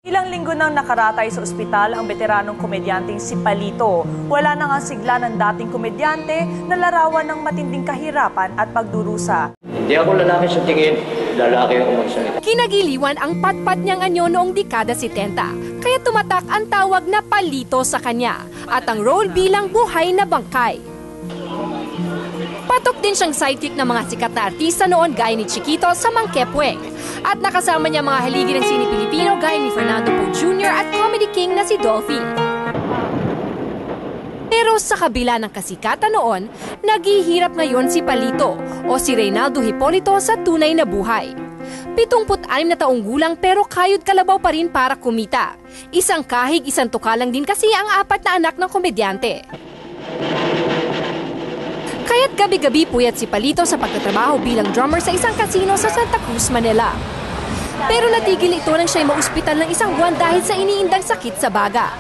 Ilang linggo nang nakaratay sa ospital ang veteranong komedyanteng si Palito. Wala na nga sigla ng dating komedyante na larawan ng matinding kahirapan at pagdurusa. Hindi ako lalaki sa tingin, lalaki ako magsalita. Kinagiliwan ang patpat niyang anyo noong dekada 70, kaya tumatak ang tawag na Palito sa kanya at ang role bilang buhay na bangkay. Patok din siyang sidekick ng mga sikat na artista noon gaya ni Chiquito sa Mang Kepweng. At nakasama niya mga haligi ng sine Pilipino gaya ni Fernando Poe Jr. at comedy king na si Dolphy. Pero sa kabila ng kasikatan noon, naghihirap ngayon si Palito o si Reynaldo Hipolito sa tunay na buhay. 76 na taong gulang pero kayod kalabaw pa rin para kumita. Isang kahig, isang tukalang din kasi ang 4 na anak ng komedyante. Kaya't gabi-gabi puyat si Palito sa pagtatrabaho bilang drummer sa isang kasino sa Santa Cruz, Manila. Pero natigil ito nang siya'y maospital ng isang buwan dahil sa iniindang sakit sa baga.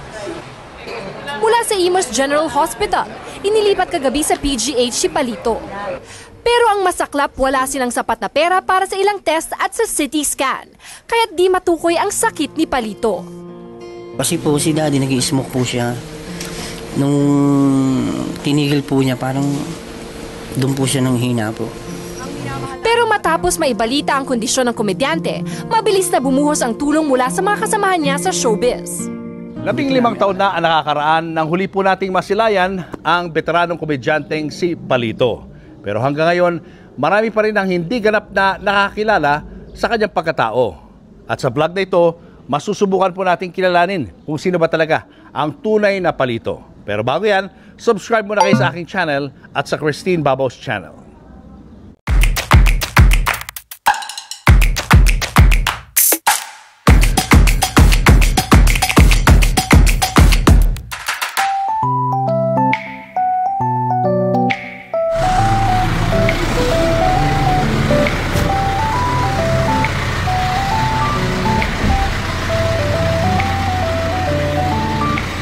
Mula sa Imus General Hospital, inilipat kagabi sa PGH si Palito. Pero ang masaklap, wala silang sapat na pera para sa ilang test at sa CT scan. Kaya't di matukoy ang sakit ni Palito. Kasi po si Daddy nag-i-smoke po siya. Nung tinigil po niya, parang doon po siya nang hina po. Pero matapos maibalita ang kondisyon ng komedyante, mabilis na bumuhos ang tulong mula sa mga kasamahan niya sa showbiz. 15 taon na ang nakakaraan nang huli po nating masilayan ang veteranong komedyanteng si Palito. Pero hanggang ngayon, marami pa rin ang hindi ganap na nakakilala sa kanyang pagkatao. At sa vlog na ito, masusubukan po nating kilalanin kung sino ba talaga ang tunay na Palito. Pero bago yan, subscribe muna kayo sa aking channel at sa Christine Babaws channel.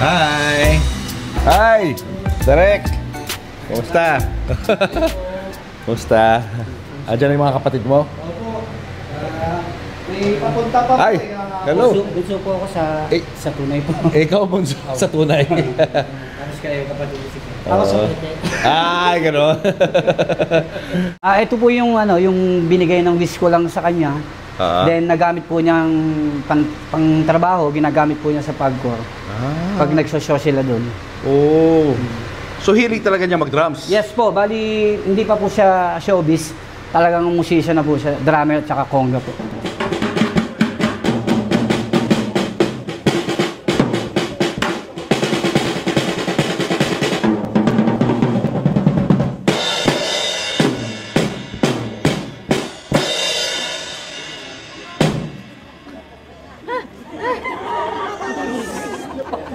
Hi! Hi! Derek! Kumusta? Kumusta? Andiyan yung mga kapatid mo? Opo. May papunta pa po. Hi! Hello! Bunso po ako sa tunay po. Ikaw bunso sa tunay. Tapos kayo kapatid ko. Ako sa Ay, gano'n. ito po yung yung binigay ng wish ko lang sa kanya. Then nagamit po niyang pang trabaho, ginagamit po niya sa Pagcor. Pag nagsoshow sila doon. Oh. So hilig talaga niya mag-drums? Yes po, bali hindi pa po siya showbiz. Talagang musician na po siya, drummer at saka conga po.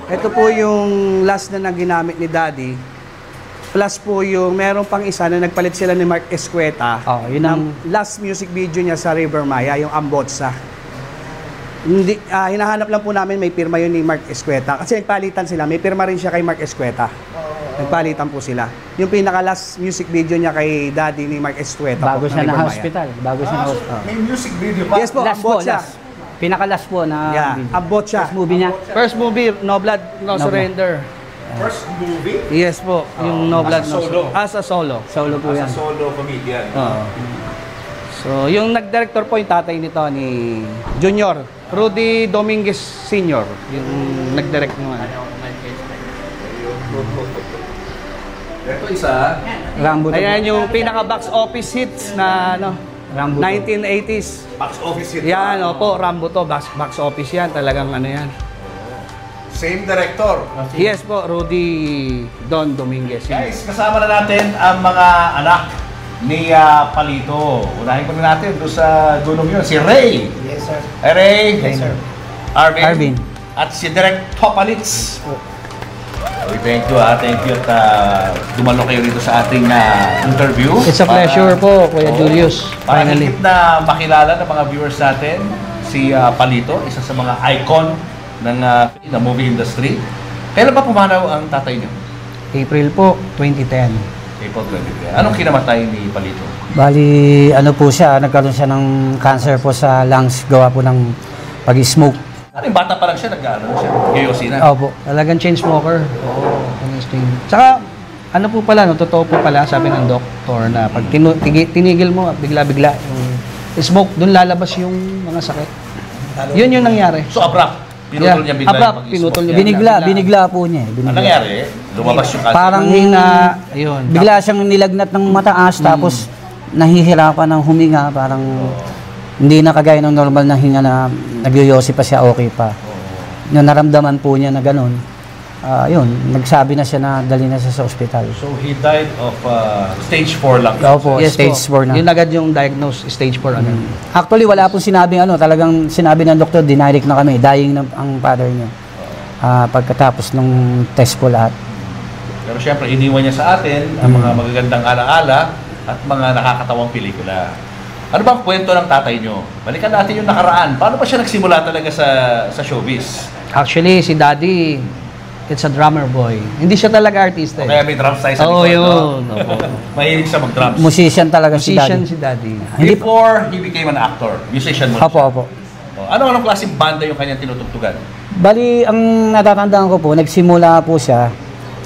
Ito po yung last na ginamit ni Daddy. Plus po yung meron pang isa na nagpalit sila ni Mark Escueta. Oh, yun ang last music video niya sa River Maya, yung Ambotsa. Hindi, hinahanap lang po namin may pirma yun ni Mark Escueta. Kasi nagpalitan sila, may pirma rin siya kay Mark Escueta. Nagpalitan po sila. Yung pinaka last music video niya kay Daddy ni Mark Escueta. Bago siya na hospital. Bago siya na hospital. May music video pa? Yes po, Ambotsa. Pinaka-last po na Ambotsa. First movie niya. First movie, No Blood, No Surrender. First movie? Yes po, yung No Blood, No solo. Surrender. As a solo. Solo po yan. As a solo comedian. So, yung nag-director po yung tatay nito ni Junior, Rudy Dominguez Sr. Yung nag-direct naman. Ito isa. Rambo. Ayan yung pinaka-box office hits na Rambo 1980s. Box office hit. Yan, opo, Rambo to. Box office yan. Talagang yan. Same director. Yes po, Rudy Don Dominguez. Guys, kasama na natin ang mga anak ni Palito. Unahin ko na natin doon sa gunong yun. Si Ray. Yes, sir. Hey, Ray. Yes, sir. Arvin. At si Direk Topalitz. Okay, thank you. Thank you at dumalo kayo rito sa ating interview. It's a pleasure po, Kuya Julius. Para higit na makilala ng mga viewers natin, si Palito, isa sa mga icon ng movie industry. Kailan ba pumanaw ang tatay niyo? April po, 2010. April 2010. Anong kinamatay ni Palito? Bali, ano po siya, nagkaroon siya ng cancer po sa lungs, gawa po ng pag-smoke. Ano yung bata pa lang siya, yoyosi na. Opo, talagang chain smoker. Oo. Tsaka, ano po pala, no, totoo po pala, sabi ng doktor na pag tinigil mo, bigla-bigla yung smoke, doon lalabas yung mga sakit. Yun yung nangyari. So abrupt, pinutol niya bigla Abrupt, yung pag-smoke pinutol niya. niya. Binigla po niya. Ang nangyari, lumabas yung cancer. Parang ayun. bigla siyang nilagnat ng mataas, tapos nahihirapan ng huminga, parang hindi na kagaya ng normal na hinga na nagyoyosi pa siya, okay pa. Nung naramdaman po niya na ganun, yun, nagsabi na siya na dali na siya sa ospital. So he died of stage 4 lang. Opo, Yes stage po. 4 na. Yun agad yung diagnose, stage 4 agad. Actually, wala pong sinabing talagang sinabi ng doktor, dinirect na kami, dying na ang father niya. Pagkatapos ng test po lahat. Pero syempre, iniwan niya sa atin ang mga magagandang alaala at mga nakakatawang pelikula. Ano bang kwento ng tatay niyo? Balikan natin yung nakaraan. Paano ba siya nagsimula talaga sa showbiz? Actually, si Daddy, it's a drummer boy. Hindi siya talaga artista. O kaya may drums tayo sa Oo, likod, yun. no? Mahilig siya mag-drums. Musician talaga si Musician Daddy. si Daddy. Before he became an actor, musician mo Opo, opo. Anong klaseng banda yung kanyang tinutugtugan? Bali, ang natatandaan ko po, nagsimula po siya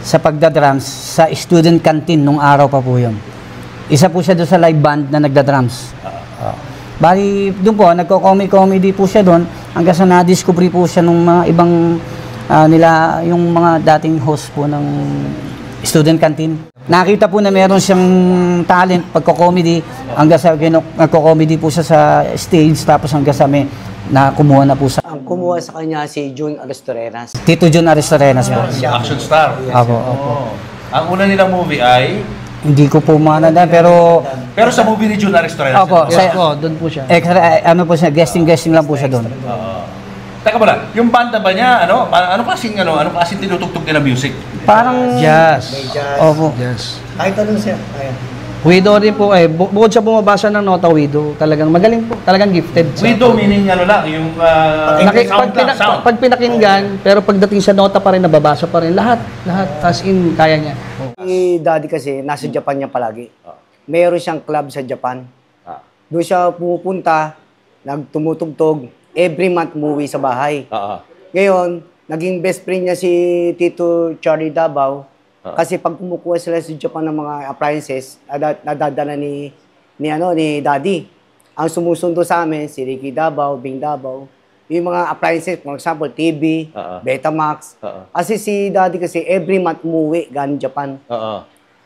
sa pagdadrums sa student canteen nung araw pa po yun. Isa po siya doon sa live band na nagdadrums. Bali, doon po, nagko-comedy po siya doon hanggang sa na-discover po siya ng mga ibang yung mga dating host po ng student canteen. Nakita po na meron siyang talent pagko-comedy hanggang sa nagko-comedy po siya sa stage tapos hanggang sa may na kumuha na po sa Ang kumuha sa kanya si June Aristorenas. Tito John Aristorenas po. Action star. Opo. Ang una nilang movie ay... Hindi ko po mananda pero Pero sa movie ni June Aristorenas. Opo, Yes po, doon po siya. extra ano po siya, guesting lang po siya doon. Teka muna, yung banda ba niya, anong klaseng tinutugtog niya ng music? Parang Jazz. Opo. Yes. Kahit anong siya. Ayan. Widow rin po bukod sa bumabasa ng nota widow, talagang magaling po, talagang gifted siya. Widow meaning lang, yung sound. Pag pinakinggan, pero pagdating sa nota pa rin, nababasa pa rin, lahat, as in, kaya niya. Si Daddy kasi, nasa Japan niya palagi. Meron siyang club sa Japan. Doon siya pumupunta, nagtumutugtog, every month umuwi sa bahay. Ngayon, naging best friend niya si Tito Charlie Davao. Kasi pag kumukuha sila sa Japan ng mga appliances, nadadala ni Daddy. Ang sumusundo sa amin, si Ricky Davao, Bing Davao. Yung mga appliances, for example, TV, Betamax. Kasi si Daddy kasi every month umuwi galing Japan.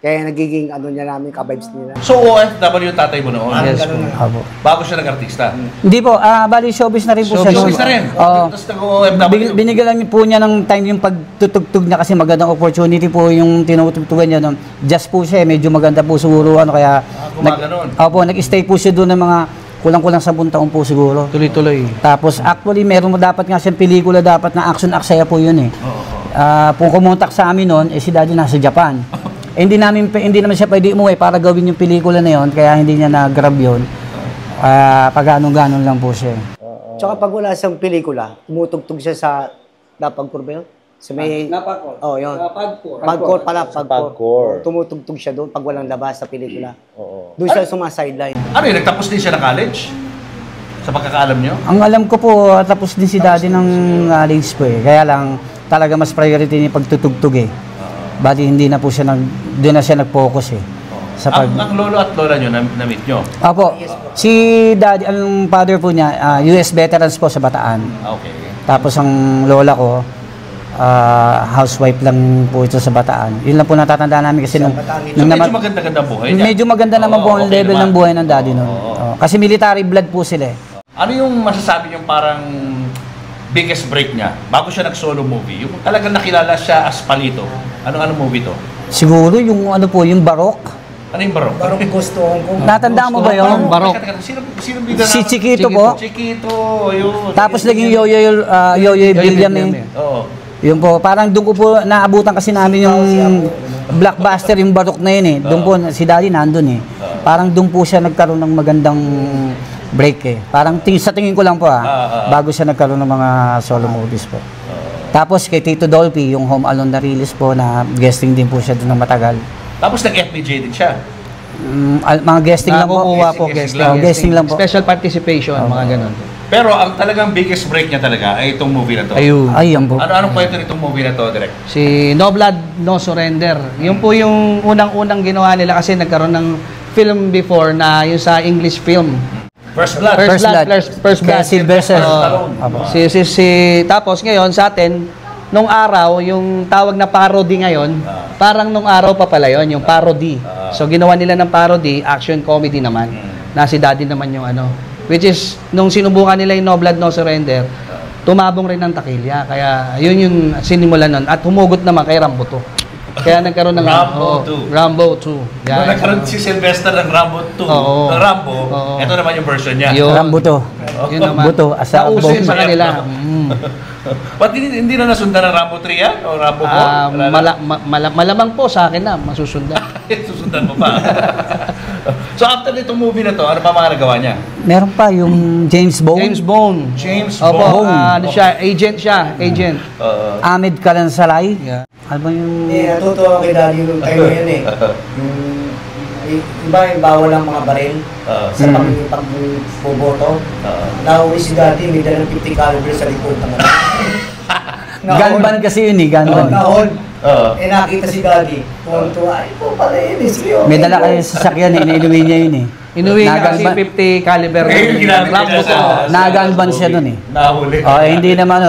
Kaya nagiging niya namin, ka-vibes nila. So OFW yung tatay mo noon? Yes po. Opo. Bago siya nag-artista? Hindi po, bali showbiz na rin po siya. Showbiz na rin? Oo. Tapos nag-OFW? Binigyan lang po niya ng time yung pagtutugtog niya kasi magandang opportunity po yung tinutugtugan niya noon. Just po siya, medyo maganda po siguro kaya gumaganon. Opo, nag-stay po siya doon ng mga kulang-kulang 10 taon po siguro. Tuloy-tuloy. Tapos actually meron mo dapat nga siyang pelikula dapat na action aksaya po yun eh. Kung kumontak sa amin noon, si Daddy nasa Japan. Hindi naman siya pwede umuwi para gawin yung pelikula na yon, kaya hindi niya na-grab yun. Pag ganon lang po siya. Tsaka pag wala siyang pelikula, tumutugtog siya sa Napagkor ba yun? Sa may... Napagkor. Oh, yun. Pagkor pala, Pagkor. Tumutugtog siya doon pag walang labas sa pelikula. Doon siya sumasideline. Ano yun, nagtapos din siya ng college? Sa pagkakaalam niyo? Ang alam ko po, tapos din si Daddy ng college po eh. Kaya lang, talaga mas priority niya pagtutugtog eh. Bali hindi na po siya doon na siya nag-focus eh. Sa Ang lolo at lola niyo na-meet niyo? Opo. Si Daddy, ang father po niya, US veterans po sa Bataan. Okay. Tapos ang lola ko, housewife lang po ito sa Bataan. Yun lang po natatandaan namin kasi So medyo maganda-ganda ang buhay niya? medyo maganda naman po ang okay level naman. ng buhay ng Daddy noon. Kasi military blood po sila eh. Ano yung masasabi niyo parang biggest break niya bago siya nag-solo movie? Yung talagang nakilala siya as Palito. Anong movie to? Siguro yung yung Barok. Ano yung Barok? Parang gusto kong... Natandaan mo ba yun? Barok. Sino bida Si na? Chiquito po. Chiquito, yun. Tapos naging Yoyo William eh. Oo. Yun po, parang doon ko po naabutan kasi namin yung blockbuster, yung Barok na yun eh. Doon po, si Daddy nandun eh. Parang doon po siya nagkaroon ng magandang break eh. Parang sa tingin ko lang po bago siya nagkaroon ng mga solo movies po. Tapos kay Tito Dolphy, yung Home Alone na release po na guesting din po siya doon ng matagal. Tapos nag-FBJ din siya. Mga guesting lang po. Nakukuha po, Guesting guesting. lang po. Special participation, mga ganun. Pero ang talagang biggest break niya talaga ay itong movie na to. Ayun. Ay, yan po. Anong kwento nitong movie na to, Direk? Si No Blood, No Surrender. Yun po yung unang-unang ginawa nila kasi nagkaroon ng film before na yung sa English film. First Blood. First Blood. Kaya Sylvester. Tapos ngayon sa atin, nung araw, yung tawag na parody ngayon, parang nung araw pa pala yun, yung parody. So ginawa nila ng parody, action comedy naman. Na si Daddy naman yung ano. Which is, nung sinubukan nila yung No Blood, No Surrender, tumabong rin ng takilya. Kaya yun yung sinimulan nun. At humugot naman kay Rambo 2. Kaya nagkaroon ng Rambo 2. Nung nagkaroon si Sylvester ng Rambo 2, ng Rambo, ito naman yung version niya. Rambo to. Yun naman. Buto. Asa Nauso yun sa kanila. Ba't hindi na nasundan ng Rambo 3 yan? O Rambo 4? Malamang po sa akin na, masusundan. Susundan mo pa. So after nitong movie na to, ano pa mga nagawa niya? Meron pa yung James Bond. James Opo, Bond. ano siya, agent siya, agent. Ahmed Kalansalay. Yeah. Ano ba yung... Natutuwa kay Daddy nung time na yun eh. Iba yung bawal ang mga baril sa pagboboto. Nauwi si Daddy, may dalang 50 caliber sa likod ng Gunban kasi yun eh, gunban. Nahon. Nakita si Daddy. Tuwang-tuwa. Ay po pala yun eh. May dala kayo sa sasakyan eh, inainuwi niya yun eh. Inuwi niya kasi 50 caliber. Rambo to. Naganban siya nun eh. Nahuli. Hindi naman,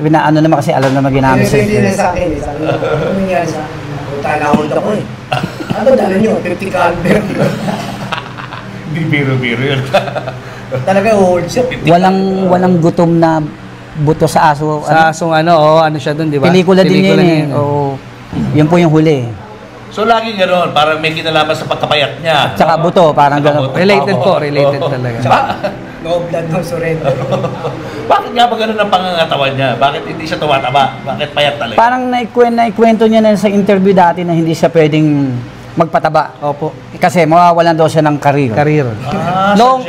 ano naman kasi alam naman ginamit sa Hindi na sa akin eh. Sabi ko, ano nangyari sa akin? Puta, nahold ako eh. Ano dala nyo? 50 caliber. Hindi biro-biro yun. Talaga hold siya. Walang gutom na buto sa aso. Sa asong ano siya doon, di ba? Pelikula din yun eh. Oo. Yun po yung huli. So laging gano'n, parang may kinalaman sa pagkapayat niya. Tsaka buto, parang gano'n. Related po, related talaga. No blood, no surrender. Bakit nga ba gano'n ang pangangatawan niya? Bakit hindi siya tumataba? Bakit payat talaga? Parang naikwento niya na sa interview dati na hindi siya pwedeng magpataba. Opo. Kasi mawawalan daw siya ng karir. Noong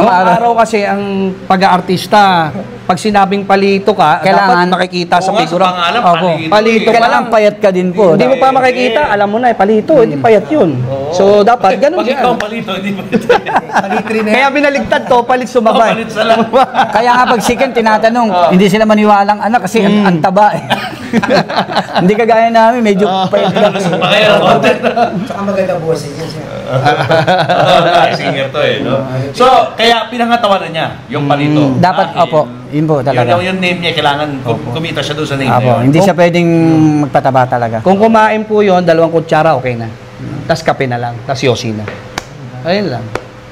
araw kasi ang pag-aartista, pag sinabing palito ka, Kailangan- dapat makikita sa Oo nga, figura. sa pangalan, Opo, palito. palito pa lang. Kailangan payat ka din po. Hindi mo pa makikita, alam mo na palito, hindi payat yun. So dapat ganun Pag ikaw siya. palito, hindi palito. Palitri na Kaya binaligtad to, palit sumabay. Palit sa lang. Kaya nga pag second, tinatanong, hindi sila maniwalang anak kasi ang taba eh. Hindi kagaya namin, medyo payat lang. Pakaya ng content. Tsaka maganda boses niya siya. Singer to eh, no? So, kaya pinangatawanan niya yung palito. Dapat, Dahil opo, yun po talaga. yung name niya, kailangan kumita siya doon sa name na Opo, yun. hindi siya pwedeng magpataba talaga. Kung kumain po yon 2 kutsara, okay na. Tapos kape na lang, tapos yosi na. Ayun lang.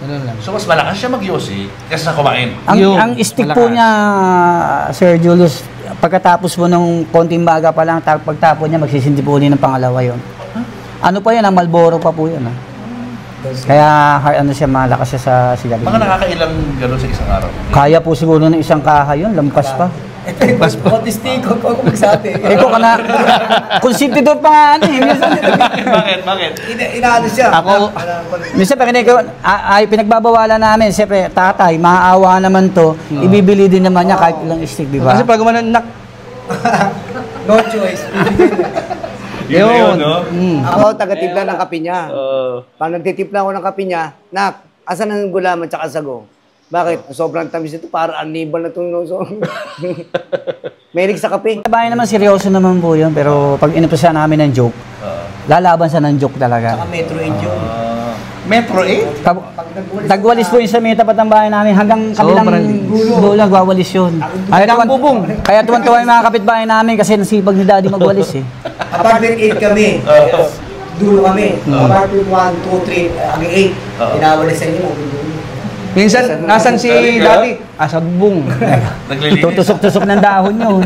Ganun lang. So, mas malakas siya mag-yosi kasi sa kumain. Ang stick po malakas. niya, Sir Julius, pagkatapos po ng konting baga pa lang, pagtapon niya, magsisindi po ulit ng pangalawa yon. Ano pa yan, ang Marlboro pa po yun. Kaya ano siya, malakas siya sa sigarilyo. Mga nakakailang gano'n sa isang araw. Kaya po siguro ng isang kaha yun, lampas pa. Pas po. Autistic, huwag ko magsabi. Ko ka na, konsentidor pa nga ano eh. Bakit? Inaano siya. Minsan pag ay pinagbabawalan namin, siyempre, tatay, maaawa naman to, ibibili din naman niya kahit ilang stick, di ba? Kasi pag gumanon, No choice. Yun, no? Ako, taga-tipla ng kape niya. Pag nagtitipla ako ng kape niya, nak, asan ang gulaman tsaka sago? Bakit? Sobrang tamis ito, para unable na itong noso. Mahilig sa kape. Sa bahay naman, seryoso naman po yun, pero pag inumpisa namin ng joke, lalaban sa ng joke talaga. Saka Metro 8 yun. Metro 8? Nagwalis po yun sa may tapat ng bahay namin hanggang kabilang dulo nagwawalis yun. Hanggang bubong. Kaya tuwan-tuwa yung mga kapitbahay namin kasi nasipag ni Daddy magwalis eh. Apartment 8 kami. Dulo kami. Apartment 1, 2, 3, hanggang 8. Pinawalisan niyo lang. minsan, nasan si Daddy? Sa bubong. Naglilinis. Tutusok-tusok ng dahon yun.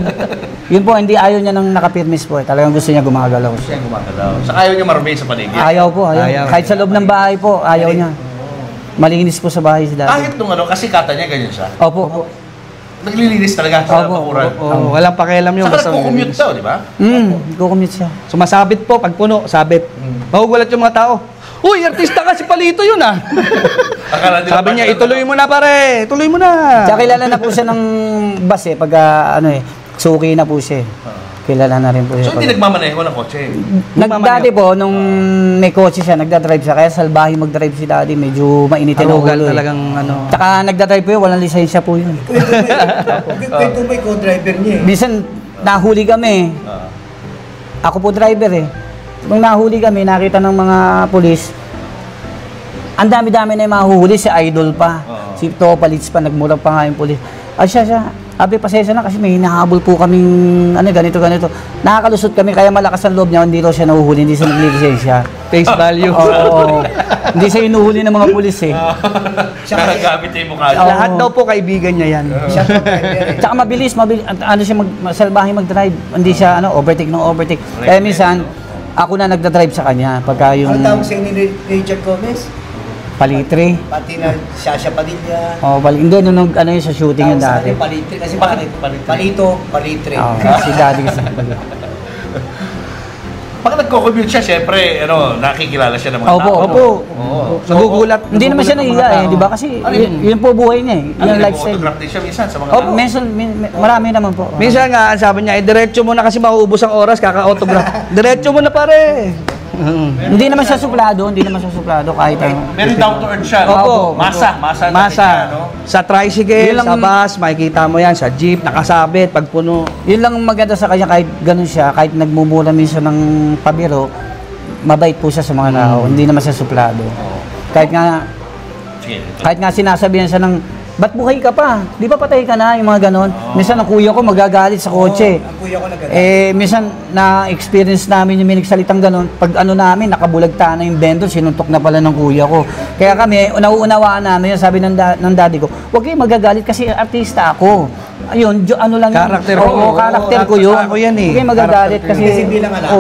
Yun po, hindi ayaw niya nang nakapirmis po. Talagang gusto niya gumagalaw. Siya ang gumagalaw. Saka ayaw niya marumay sa paligid. Ayaw po, ayaw. Ayaw. Kahit sa loob ng bahay po, ayaw niya. Malinis po sa bahay si Daddy. Kahit nung kasi kata niya, ganyan siya. Opo. Naglilinis talaga sa bakuran. Walang pakialam yun. Saka nagko-commute daw, di ba? Kukumute siya. Sumasabit po, pag puno, sabit. Magugulat yung mga tao. Uy, artista ka si Palito yun ah. Akala nila Sabi niya, ituloy mo na pare, ituloy mo na. Tsaka kilala na po siya ng bus eh, pag suki na po siya eh. kilala na rin po So siya. hindi nagmamaneho ng kotse? Dati po, nung may kotse siya, nagdadrive siya. Kaya salbahe mag-drive si daddy, medyo mainitin ang Arugal ulo. talagang ano. Tsaka nagdadrive po yun, walang lisensya po yun. Kwento mo yung co-driver niya eh. Minsan, nahuli kami. Ako po driver eh. Nung nahuli kami, nakita ng mga pulis, ang dami-dami na yung mahuhuli, si Idol pa. Si Topalits pa, nagmurag pa nga yung pulis. Siya. Abi, pasensya na kasi may hinahabol po kaming ganito. Nakakalusot kami, kaya malakas ang loob niya, hindi raw siya nahuhuli, hindi siya naglilisensya. Face value. Oo. Hindi siya inuhuli ng mga pulis eh. Nagagamit niya yung mukha niya. Lahat daw po kaibigan niya yan. Siya co-driver eh. Tsaka mabilis, ano siya, salbahe mag-drive. Hindi siya, overtake. Kaya minsan, ako na nagda-drive sa kanya. Pagka yung Ano tawag sa inyo ni Richard Gomez? palitre. Pati na Shasha Padilla. Hindi, nung yun sa shooting yun Tawag sa dati. akin, palitre. Kasi Bakit bakit? palitre? Palitre. Si daddy kasi. Pag nagko-commute siya, syempre, nakikilala siya ng mga tao. Opo. Oo. Nagugulat. Hindi naman siya nahiya eh, di ba? Kasi yun po buhay niya eh. Yung lifestyle. Nag-photograph din siya minsan sa mga Oh, tao. marami naman po. Minsan nga, ang sabi niya, diretso mo na kasi mauubos ang oras, kaka-autograph. Diretso mo na pare. Hindi naman siya suplado, kahit Very down to earth siya. Opo. Masa. Masa. Sa tricycle, Yun lang- sa bus, makikita mo yan. Sa jeep, nakasabit, pag puno. Yun lang maganda sa kanya, kahit ganun siya, kahit nagmumura minsan ng pabiro, mabait po siya sa mga tao, hindi naman siya suplado. Kahit nga sinasabihan siya ng, ba't buhay ka pa? Di ba patay ka na? Yung mga ganon. Minsan ang kuya ko magagalit sa kotse. Ang kuya ko nagagalit. Minsan na-experience namin yung salitang ganon, pag namin, nakabulagta na yung vendor, sinuntok na pala ng kuya ko. Kaya kami, nauunawaan namin, sabi ng daddy ko, huwag kayong magagalit kasi artista ako. Ayun, lang yun. Karakter ko. Oo, karakter ko yun. Ako yan eh. Huwag kayong magagalit kasi... Kasi bilang anak,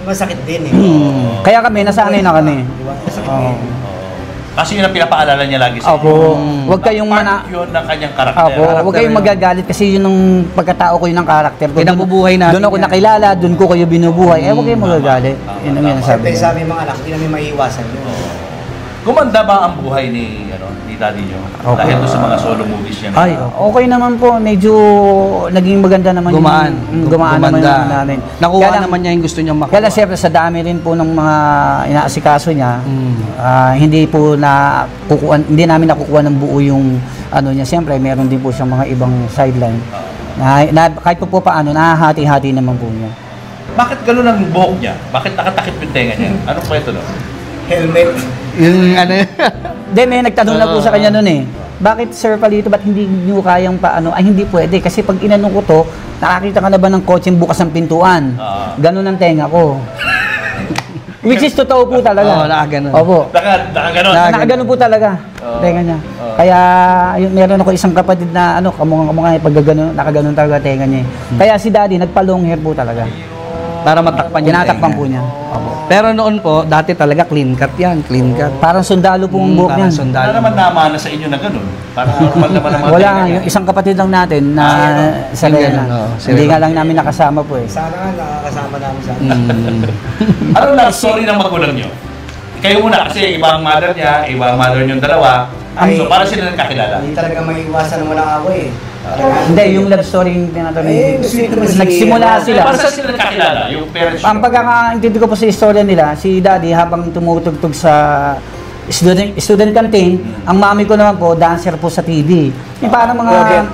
masakit din eh. Kaya kami, nasanay na kami. Kasi yun ang pinapaalala niya lagi sa Opo. Huwag kayong yun ng kanyang karakter. Opo, huwag kayong magagalit kasi yun ang pagkatao ko, yun ang karakter ko. Pinabubuhay natin Doon ako yan. nakilala, doon ko kayo binubuhay. Huwag kayong magagalit. Yun ang Siyempre sabi sa aming mga anak, hindi namin maiiwasan yun. Gumanda ba ang buhay ni daddy niyo? Opo. Dahil doon sa mga solo movies niya. Ay, okay naman po. Medyo naging maganda naman Gumaan. gumaan naman Gumanda. yung namin. Nakuha Kaya lang- naman niya yung gusto niyang makuha. Kaya lang siyempre sa dami rin po ng mga inaasikaso niya, hindi namin nakukuha ng buo yung niya. Siyempre, meron din po siyang mga ibang sideline. Kahit po paano, nahahati-hati naman po niya. Bakit gano'n ang buhok niya? Bakit nakatakip yung tenga niya? Anong kwento no? Helmet. Yung ano Hindi, may nagtanong na po sa kanya noon eh. Bakit Sir Palito, ba't hindi nyo kayang paano? Ay, hindi pwede. Kasi pag inanong ko to, nakakita ka na ba ng kotseng bukas ng pintuan? Ganun ang tenga ko. Which is totoo po talaga. Oo, nakaganon. Opo. Nakaganon. Nakaganon po talaga. Tenga niya. Kaya meron ako isang kapatid na kamukha pag gano'n, nakaganon talaga tenga niya. Kaya si Daddy nagpa-long hair po talaga. para matakpan yung Tinatakpan tenga. po niya. Opo. Pero noon po, dati talaga clean cut yan, clean cut. Parang sundalo po ang buhok Parang niyan. sundalo. Wala naman namana sa inyo na ganun. Parang normal naman ang mga Wala, tenga niya. yung isang kapatid lang natin na sa Yung Lena. ganun, oo, si Hindi Lena. nga lang namin nakasama po eh. Sana nga nakakasama namin sa Anong love story ng magulang niyo? Kayo muna kasi iba ang mother niya, iba ang mother niyong dalawa. So para sila nagkakilala. Hindi talaga maiiwasan ng walang away eh. Talaga. Hindi, yung love story yung tinatanong. Eh, sweet naman si- Nagsimula sila. Para saan sila nagkakilala? Yung parents Ang niyo? pagkakaintindi ko po sa istorya nila, si Daddy habang tumutugtog sa student canteen, ang mami ko naman po, dancer po sa TV. Yung parang mga,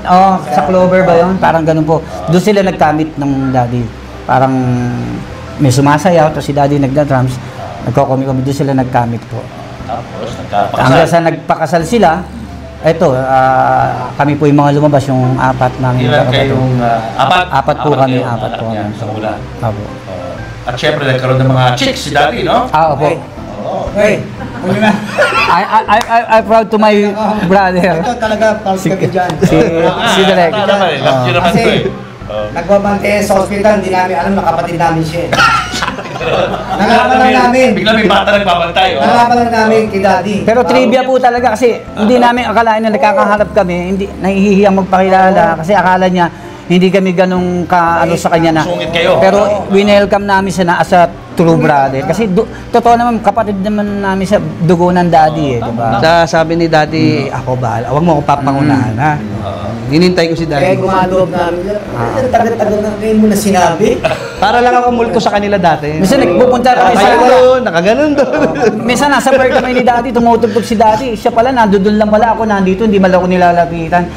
sa Clover ba yun? Parang ganun po. Doon sila nagkamit ng Daddy. Parang may sumasayaw, tapos si Daddy nagda-drums. Nagko-comic-comic, doon sila nagkamit po. Tapos Hanggang nagkapakasal. sa nagpakasal sila, eto, kami po yung mga lumabas, yung apat namin. Ilan kayong apat? Apat po kami, kayong apat anak po niya kami. sa mula. Opo. At syempre nagkaroon ng mga chicks si Daddy, no? Opo. Hey, huli na. I'm proud to my brother. Ito talaga, proud kami dyan. Si Direk. Tama eh, love you naman Kasi, to eh. nagbabante sa hospital, hindi namin alam na kapatid namin siya eh. Nalaman lang namin. Bigla may bata nagbabantay. oh. Nalaman lang namin kay Daddy. Pero trivia po talaga kasi hindi namin akalain na nakakaharap kami, hindi nahihiyang magpakilala kasi akala niya hindi kami ganun ka ano sa kanya na. Sungit kayo. Pero winelcome namin siya na as a true brother. Kasi totoo naman, kapatid naman namin sa dugo ng daddy eh, di ba? Sabi ni Daddy, ako bahala. Huwag mo ako papangunahan, ha? Hinintay ko si Kaya Daddy. gumadoob namin, tagal-tagal na kayo mo na sinabi. Para lang ako multo sa kanila dati. Minsan nagpupunta kami sa... Nakaganon doon. Minsan nasa bar kami ni daddy, tumutugtog si daddy. Siya pala, nandoon lang pala ako, nandito, hindi man ako nilalapitan.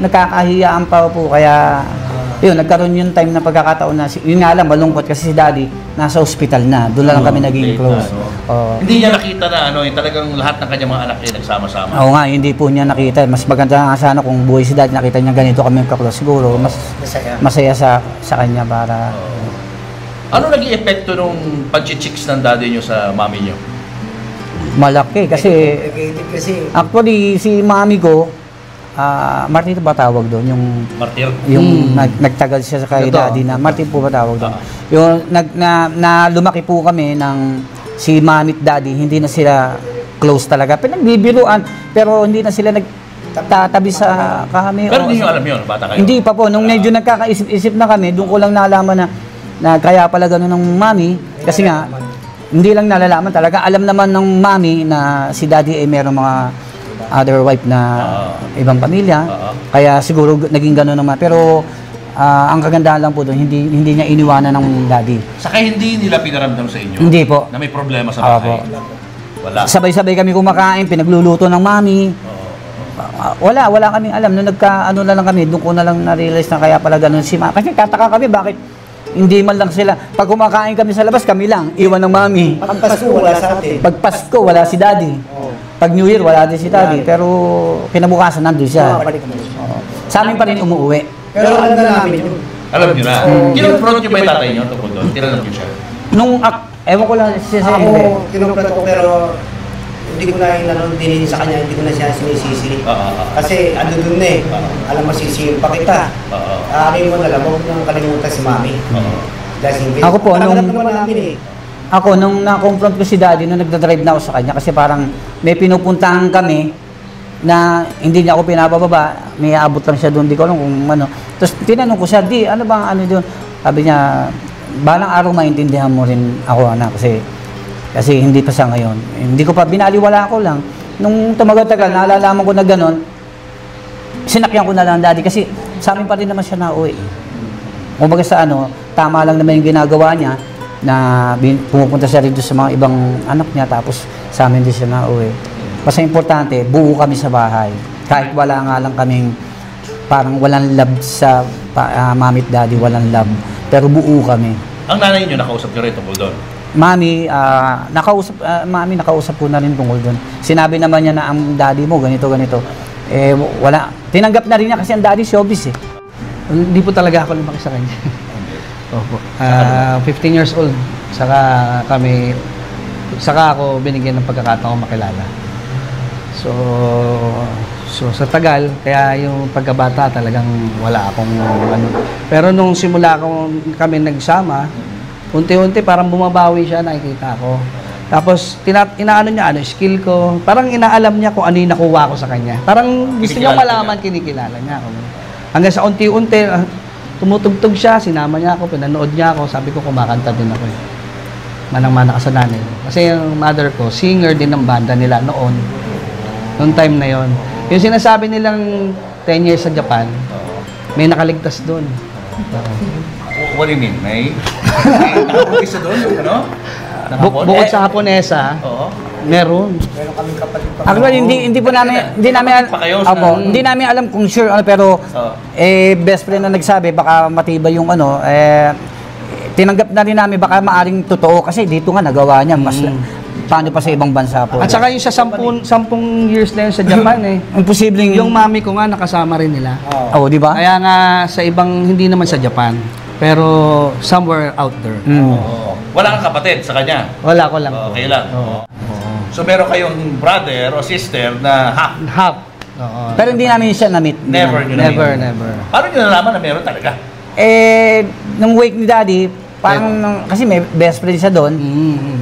Nagkakahiyaan pa po, kaya... Yun, nagkaroon yung time na pagkakataon na, yun nga lang, malungkot kasi si daddy nasa ospital na. Doon lang kami naging close. Hindi niya nakita na yung talagang lahat ng kanyang mga anak ay nagsama-sama. Oo nga, hindi po niya nakita. Mas maganda nga sana kung buhay si daddy, nakita niya ganito kami ka-close. Siguro, mas masaya sa kanya para... Ano naging epekto nung pag-chicks ng daddy niyo sa mami niyo? Malaki kasi... Kasi Actually, si mami ko, Martin ba tawag doon? Martir? Yung nagtagal siya sa kay daddy na, Martin po ba tawag doon? Yung na lumaki po kami ng si mami at daddy, hindi na sila close talaga. Pinagbibiruan, pero hindi na sila nagtatabi sa kami. Pero hindi nyo alam yun, bata kayo? Hindi pa po. Nung medyo nagkakaisip-isip na kami, doon ko lang nalaman na kaya pala gano'n ng mami. Kasi nga, hindi lang nalalaman talaga. Alam naman ng mami na si daddy ay merong mga other wife na ibang pamilya. Kaya siguro naging gano'n naman. Pero ang kagandahan lang po doon, hindi niya iniwanan ng daddy. Saka hindi nila pinaramdam sa inyo? Hindi po. Na may problema sa bahay? Wala? Sabay-sabay kami kumakain, pinagluluto ng mami. Wala kaming alam. Nung nagka-ano na lang kami, doon ko na lang na-realize na kaya pala gano'n si mami. Kasi kataka kami, bakit hindi man lang sila. Pag kumakain kami sa labas, kami lang. Iwan ng mami. pag Pasko, wala sa atin. Pag Pasko, wala si daddy. Pag New Year, wala din si daddy. Pero kinabukasan, nandun siya. Oo. Sa amin pa rin umuwi. Pero alam na namin yun. Alam nyo na. Kinonfront nyo ba yung tatay nyo tungkol doon? Tinanong nyo siya? Ewan ko lang siya sa Ako, kinumprat ko pero hindi ko na dininin sa kanya, hindi ko na siya sinisisi. Kasi ano dun na eh. Alam mo, sisihin pa kita. Amin mo na lang, huwag nang kalimutan si mami. Ako po, nung na-confront ko si daddy, nung nagdadrive na ako sa kanya, kasi parang may pinupuntahan kami na hindi niya ako pinapababa, may aabot lang siya doon, di ko alam kung ano. Tapos tinanong ko siya, ano bang ano doon? Sabi niya, balang araw maintindihan mo rin ako, anak, kasi hindi pa sa ngayon. Hindi ko pa, binaliwala ko lang. Nung tumagal-tagal, naalalaman ko na gano'n, sinakyan ko na lang daddy, kasi sa amin pa rin naman siya nauwi. Kumbaga sa tama lang naman yung ginagawa niya, na pumupunta siya rin sa mga ibang anak niya, tapos sa amin din siya nauwi. Basta importante, buo kami sa bahay. Kahit wala nga lang kaming, parang walang love sa mami at daddy, walang love. Pero buo kami. Ang nanay nyo, nakausap nyo rin tungkol doon? Mami, nakausap ko na rin tungkol doon. Sinabi naman niya na ang daddy mo, ganito. Wala. Tinanggap na rin niya kasi ang daddy showbiz eh. Hindi po talaga ako lumaki sa kanya. Opo. 15 years old. Saka ako binigyan ng pagkakataon makilala. So sa tagal, kaya yung pagkabata talagang wala akong ano. Pero nung simula kami nagsama, unti-unti parang bumabawi siya, nakikita ko. Tapos inaano niya skill ko. Parang inaalam niya kung ano yung nakuha ko sa kanya. Parang gusto niya malaman, kinikilala niya ako. Hanggang sa unti-unti tumutugtog siya, sinama niya ako, pinanood niya ako, sabi ko kumakanta din ako. Manang-mana ka sa nanay. Kasi yung mother ko, singer din ng banda nila noon time na yon. Yung sinasabi nilang 10 years sa Japan, may nakaligtas doon. What do you mean? May nakapunta doon? Ano? Bukod sa Haponesa, meron. Actually, hindi namin alam kung sure pero best friend na nagsabi baka matibay yung tinanggap na rin namin baka maaring totoo kasi dito nga nagawa niya mas paano pa sa ibang bansa po. At saka yung sa 10 years na yun sa Japan imposibleng yung mami ko nga nakasama rin nila. Oo, di ba? Kaya nga sa ibang hindi naman sa Japan, pero somewhere out there. Wala kang kapatid sa kanya? Wala ko lang. Okay lang. So meron kayong brother o sister na half? Pero hindi namin siya na-meet. Never. Paano nyo nalaman na meron talaga? Nung wake ni daddy, parang kasi may best friend siya doon.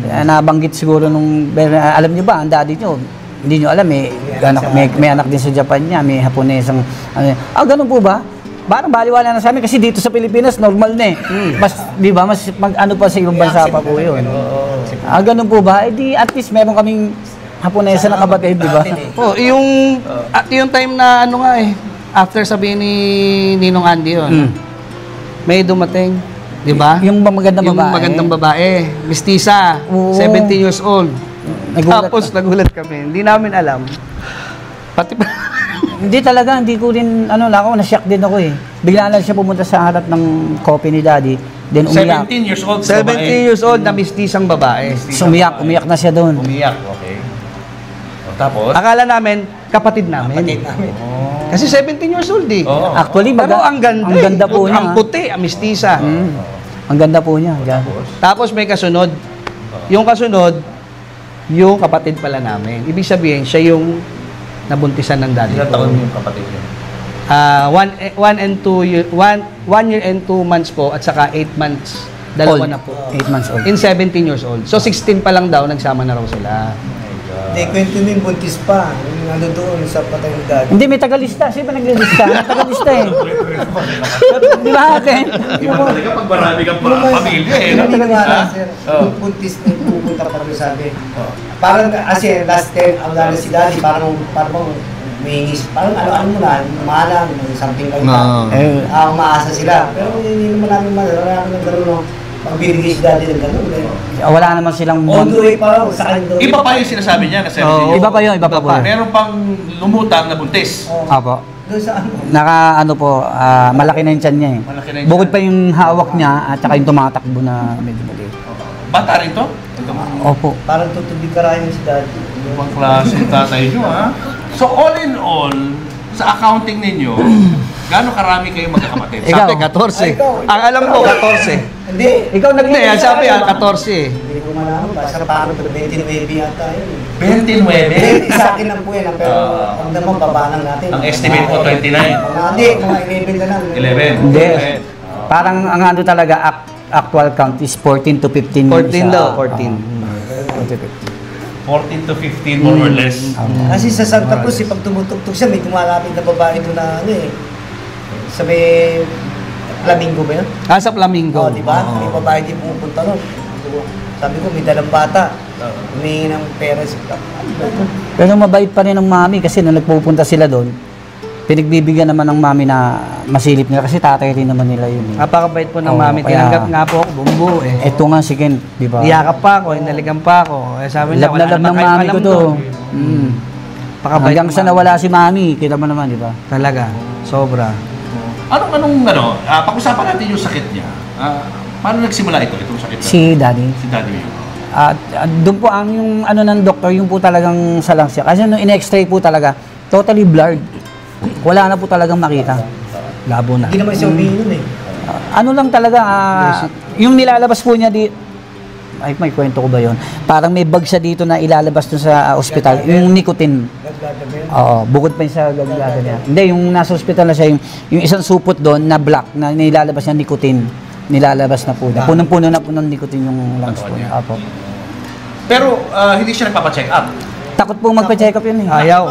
Nabanggit siguro alam niyo ba, ang daddy niyo, hindi niyo alam may anak din sa Japan niya, may Haponesang ganun po ba? parang baliwala na sa amin kasi dito sa Pilipinas normal na eh. Mas, di ba, mas ano pa sa ibang bansa pa po yun. Ganun po ba? Eh di at least meron kaming Haponesa na kapatid, di ba? Oh, at yung time na ano nga after sabihin ni Ninong Andy yun, may dumating, di ba? Yung magandang babae. Yung magandang babae, mistisa, Oo. 17 years old. Nagulat Tapos nagulat kami, hindi namin alam. Pati Hindi talaga, hindi ko rin, na-shock din ako eh. Bigla lang siya pumunta sa harap ng coffee ni Daddy, then umiyak. 17 years old. 17 years old na mistisang babae. So, umiyak na siya doon. Umiyak, okay. O, tapos? Akala namin, kapatid namin. Kasi 17 years old eh. Actually, Pero ang ganda, ang ganda po niya. Ang puti, ang mistisa. Ang ganda po niya. Tapos may kasunod. Yung kasunod, yung kapatid pala namin. Ibig sabihin, siya yung nabuntisan ng daddy Ilang ko. taon yung kapatid niya? 1 year and 2 months po at saka 8 months. Dalawa Old. na po. 8 months old. In 17 years old. So 16 pa lang daw, nagsama na raw sila. Hindi, kwento mo yung buntis pa. Yung ano doon sa patay ng daddy. Hindi, may tagalista. Sino ba naglilista? May tagalista eh. Di ba ate? Iba talaga pag marami kang pamilya eh. Hindi ko alam, sir. Yung buntis na pupunta pa kami sabi. Parang, kasi last time, ang gano'n si daddy, parang may parang ano mo na, malang, something like that. Umaasa sila. Pero hindi naman namin wala namin ng gano'n, no. Pag binigay si daddy ng gano'n, Wala naman silang... on the way pa, sa kanya doon. Iba pa yung sinasabi niya na 17 years Iba pa yun, iba pa po. Meron pang lumutang na buntis. Apo. Doon sa ano. Malaki na yung tiyan niya eh. Malaki na yung Bukod tiyan. pa yung hawak niya at saka yung tumatakbo na medyo maliit. Bata rin to? Opo. Parang tutubig karayan si daddy. Ibang klase yung tatay nyo, ha? So, all in all, sa accounting ninyo, gaano karami kayong magkakapatid? Ikaw. Sabi 14. Ang alam ko, 14. Hindi. Ikaw Hindi, sabi 14 eh. Hindi ko malaman. Basta parang 29 yata yun. 29? Sa akin lang po yan. Pero ang naman, baba lang natin. Ang estimate mo, 29? Hindi, mga 11 na lang. 11? Hindi. Parang ang ano talaga, actual count is 14 to 15. 14 daw, 14. 14 to 15 more or less. Kasi sa Santa Cruz, pag tumutugtog siya, may tumalapit na babae doon na ano eh. Sa may Flamingo ba yun? Sa Flamingo. Oo, di ba? May babae din pumupunta nun. Sabi ko, may dalang bata. Humingi ng pera sa Pero mabait pa rin ng mami kasi nung nagpupunta sila doon, pinagbibigyan naman ng mami na masilip nila kasi tatay rin naman nila yun. Napakabait po ng Oo, mami. kaya- Tinanggap nga po ako, bumbu eh. Ito nga si Ken, di ba? Iyakap pa ako, inaligan pa ako. Eh, sabi niya, Love na love ng kayong mami alam ko to. doon. Pakabait Hanggang ng sa mami. nawala si mami, kita mo naman, di ba? Talaga, sobra. Pag-usapan natin yung sakit niya. Paano nagsimula itong sakit niya? Si Daddy. Si daddy mo. At doon po ang yung ano ng doktor, yung po talagang salang siya. Kasi nung in-x-ray po talaga, totally blurred. Wala na po talagang makita. Labo na. Hindi naman siya humingi nun eh. Ano lang talaga, yung nilalabas po niya di, ay may kwento ko ba yun? Parang may bag siya dito na ilalabas dun sa ospital, yung nicotine. Oo, bukod pa yun sa gagawin niya. Hindi, yung nasa ospital na siya, yung isang supot doon na black na nilalabas niya nicotine. Nilalabas na po niya. Punong-puno na po ng nicotine yung lungs po niya. Apo. Pero hindi siya nagpapacheck up. Takot po magpa-check up yun eh. Ayaw.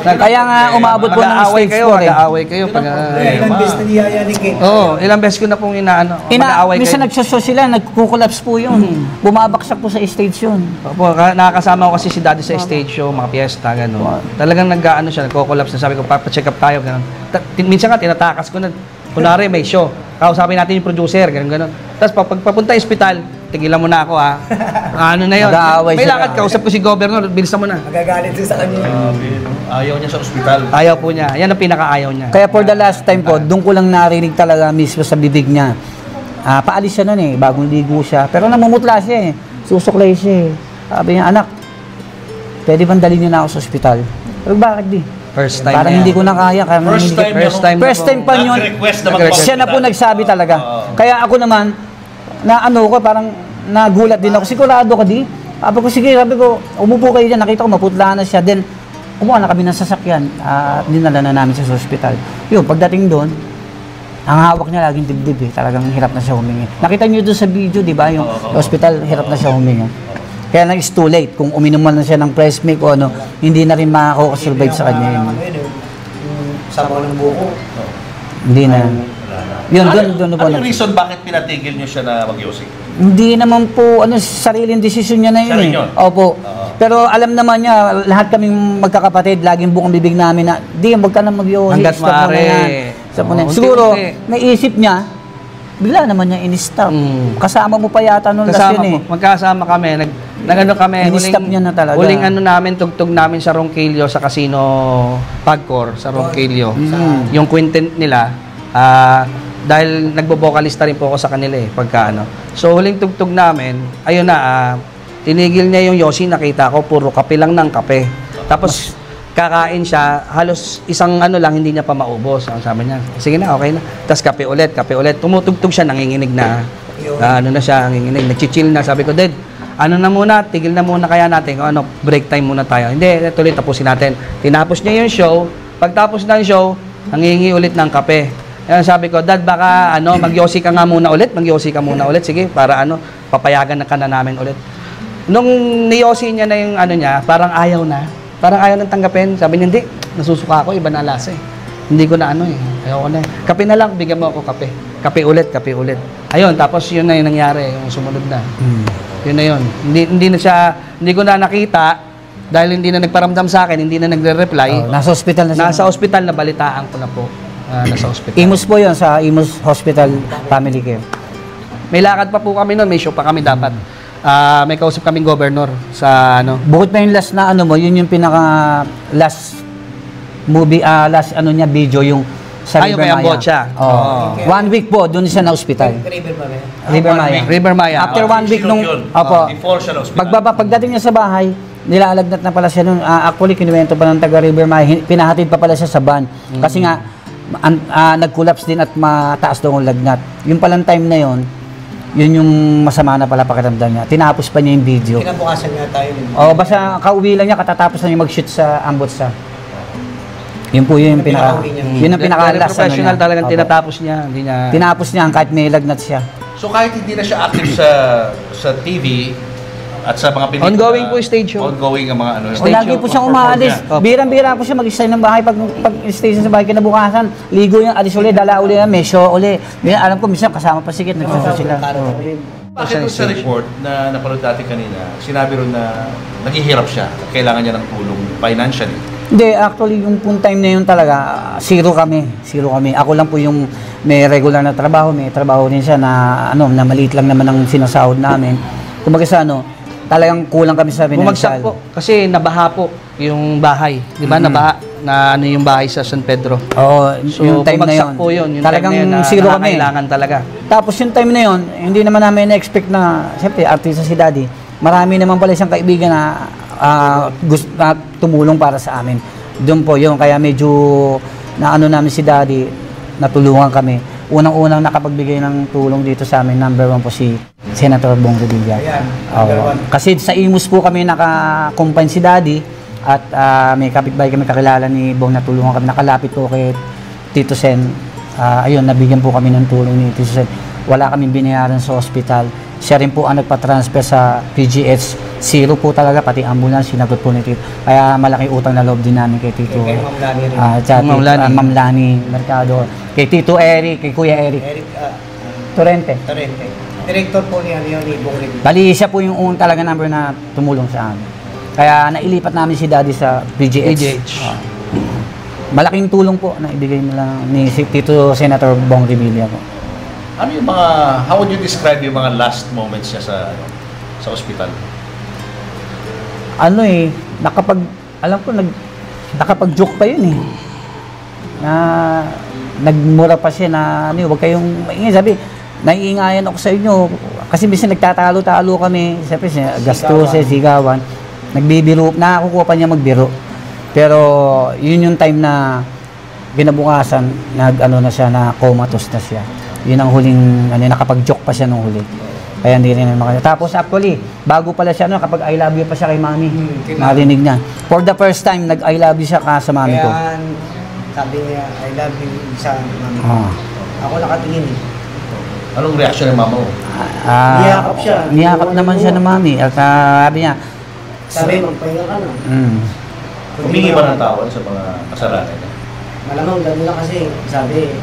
Kaya nga umabot po ng Mag-aaway stage kayo, 4 eh. mag-aaway kayo. Ilang beses na niyaya ni Ken. Ilang beses ko na pong mag-aaway Minsan kayo. nagsosyo sila, nagkukulaps po yun. Bumabaksak po sa stage yun. Opo, nakakasama ko kasi si daddy sa stage show, mga piyesta, gano'n. Talagang nag-ano siya, nagko-collapse na sabi ko, papacheck up tayo, gano'n. Minsan nga, tinatakas ko na, kunwari may show, kausapin natin yung producer, gano'n. Tapos pag papunta yung ospital, tigilan mo na ako ha. Ano na yun? Mag-aaway May sila. lakad, kausap ko si governor, bilisan mo na. Magagalit siya sa kanya. Ayaw niya sa ospital. Ayaw po niya, yan ang pinaka-ayaw niya. Kaya for the last time po, doon ko lang narinig talaga mismo sa bibig niya. Paalis siya nun eh, bagong ligo siya. Pero namumutla siya eh, susuklay siya eh. Sabi niya, anak, pwede bang dalhin niyo na ako sa ospital? Pero bakit di? First time Parang na yan. hindi ko na kaya. First time pa yun. Nag-request na Siya na po nagsabi talaga. Kaya ako naman, na ano ko, parang nagulat din ako. Sigurado ka di? Sabi ko, sige, sabi ko, umupo kayo dyan. Nakita ko, maputla na siya. Then, umuha na kami ng sasakyan. At dinala na namin siya sa ospital. Yun, pagdating doon, ang hawak niya laging dibdib eh. Talagang hirap na siya humingi. Nakita niyo doon sa video, di ba? Yung hospital, hirap na siya humingi. Kaya lang it's too late. Kung uminom man na siya ng breast milk o ano, hindi na rin makakasurvive sa kanya yun. Yung sabaw ng buko. Hindi na. Yun, doon po. Ano yung reason bakit pinatigil niyo siya na mag-yosi? Hindi naman po, sariling desisyon niya na yun. Sarili yun? Opo. Pero alam naman niya, lahat kaming magkakapatid, laging bukang bibig namin na, di, wag ka na mag-yosi. Hanggat Stop mo na maaari. yan. Stop mo na yan. Oo, Siguro, unti-unti. naisip niya, bigla naman niya in-stop. Kasama mo pa yata nung last Kasama yun po, magkasama kami, nag-ano kami, In-stop niya na talaga. huling ano namin, tugtog namin sa Ronquillo, sa Casino Pagcor, sa Ronquillo. Yung quintet nila, dahil nagbo-vocalista rin po ako sa kanila pagka ano. So, huling tugtog namin, ayun na, tinigil niya yung Yosi, nakita ko, puro kape lang ng kape. Tapos, kakain siya, halos isang ano lang, hindi niya pa maubos. Ang sabi niya, sige na, okay na. Tapos kape ulit. Tumutugtog siya, nanginginig na. Ano na siya, nanginginig, nagchichill na. Sabi ko, Dad, ano na muna, tigil na muna kaya natin. Kung break time muna tayo. Hindi, tuloy, tapusin natin. Tinapos niya yung show. Pagtapos ng show, nangingi ulit ng kape. Kaya sabi ko, Dad, baka mag-yosi ka nga muna ulit. Mag-yosi ka muna ulit. Sige, para papayagan na ka na namin ulit. Nung niyosi niya na yung niya, parang ayaw na. Parang ayaw nang tanggapin. Sabi niya, hindi, nasusuka ako, iba na lasa Hindi ko na ayaw ko na Kape na lang, bigyan mo ako kape. Kape ulit. Ayun, tapos yun na yung nangyari, yung sumunod na. Yun na yun. Hindi ko na nakita, dahil hindi na nagparamdam sa akin, hindi na nagre-reply. Nasa ospital na siya. Nasa ospital, nabalitaan ko na po. Nasa ospital. Imus po yun, sa Imus Hospital Family Care. May lakad pa po kami noon, may show pa kami dapat. May kausap kaming governor sa Bukod pa yung last na yun yung pinaka last movie, last video yung sa yung River may Maya. ambot siya. Oh. 1 week po, doon siya na ospital. River Maya. River Maya. After 1 week nung, Before siya na hospital. pagdating niya sa bahay, nilalagnat na pala siya nun. Actually, kinuwento pa ng taga River Maya, pinahatid pa pala siya sa van. Kasi nga, nag-collapse din at mataas daw ang lagnat. Yung palang time na yun yung masama na pala pakiramdam niya. Tinapos pa niya yung video. Kinabukasan nga tayo. Basta kauwi lang niya, katatapos na niya mag-shoot sa Ambotsa. Yun po yun yung pinaka, yun ang pinaka-last professional niya. talagang tinatapos niya. Hindi niya... Tinapos niya kahit may lagnat siya. So kahit hindi na siya active sa TV at sa mga pelikula, Ongoing po yung stage show. Ongoing ang mga Lagi po siyang umaalis. Birang-bira po siya mag-stay ng bahay. Pag station sa bahay kinabukasan, ligo niya, alis ulit, dala ulit, may show ulit. Alam ko, minsan kasama pa sigit, nagsusunod sila. Bakit doon sa report na napanood dati kanina, sinabi ron na naghihirap siya at kailangan niya ng tulong financially? Hindi, actually, yung time na yun talaga, zero kami. Ako lang po yung may regular na trabaho, may trabaho din siya na, na maliit lang naman ang sinasahod namin. Kumbaga sa talagang kulang kami sa Bumagsak financial. po, kasi nabaha po yung bahay. Di ba, nabaha na yung bahay sa San Pedro. Oo, So, yung time na yun. bumagsak po yun. Yung Talagang time na yun, zero kami. kailangan talaga. Tapos yung time na yun, hindi naman namin na-expect na, siyempre, artista si Daddy. Marami naman pala siyang kaibigan na gusto na tumulong para sa amin. Doon po yun, kaya medyo namin si Daddy, natulungan kami. Unang-unang nakapagbigay ng tulong dito sa amin, number 1 po si Senator Bong Revilla. Kasi sa Imus po kami naka-combine si Daddy at may kapitbahay kami kakilala ni Bong na tulungan kami. Nakalapit po kay Tito Sen. Ayun, nabigyan po kami ng tulong ni Tito Sen. Wala kaming binayaran sa hospital. Siya rin po ang nagpa-transfer sa PGH. Zero po talaga, pati ambulance, sinagot po ni Tito. Kaya malaki utang na loob din namin kay Tito. Kay Ma'am Lani rin. Ma'am Lani Mercado. Kay Tito Eric, kay Kuya Eric. Torrente. Director po ni Bong Revilla. Bali, siya po yung talaga number na tumulong sa amin. Kaya nailipat namin si Daddy sa PGH. Malaking tulong po na ibigay nila ni Tito Senator Bong Revilla po. Ano yung mga, how would you describe yung mga last moments niya sa ospital? Nakapag-joke pa yun na nagmura pa siya na wag kayong maingay. Sabi, naiingayan ako sa inyo. Kasi minsan nagtatalo-talo kami. Siyempre, gastos, sigawan. Nagbibiro, nakakukuha pa niya magbiro. Pero, yun yung time na ginabukasan, na siya, na comatose na siya. Yun ang huling, nakapag-joke pa siya nung huli. Kaya hindi rin makakita. Tapos actually, bago pala siya, kapag I love you pa siya kay mami, narinig niya. For the first time, nag-I love you siya sa mami ko. Kaya sabi niya, I love you sa mami. Ako nakatingin Anong reaction ng mama mo? Niyakap siya. Niyakap naman siya ng mami. At sabi niya, Sabi, magpahinga ka na. Humingi ba ng tawad sa mga kasalanan niya? Malamang gano'n lang kasi, sabi,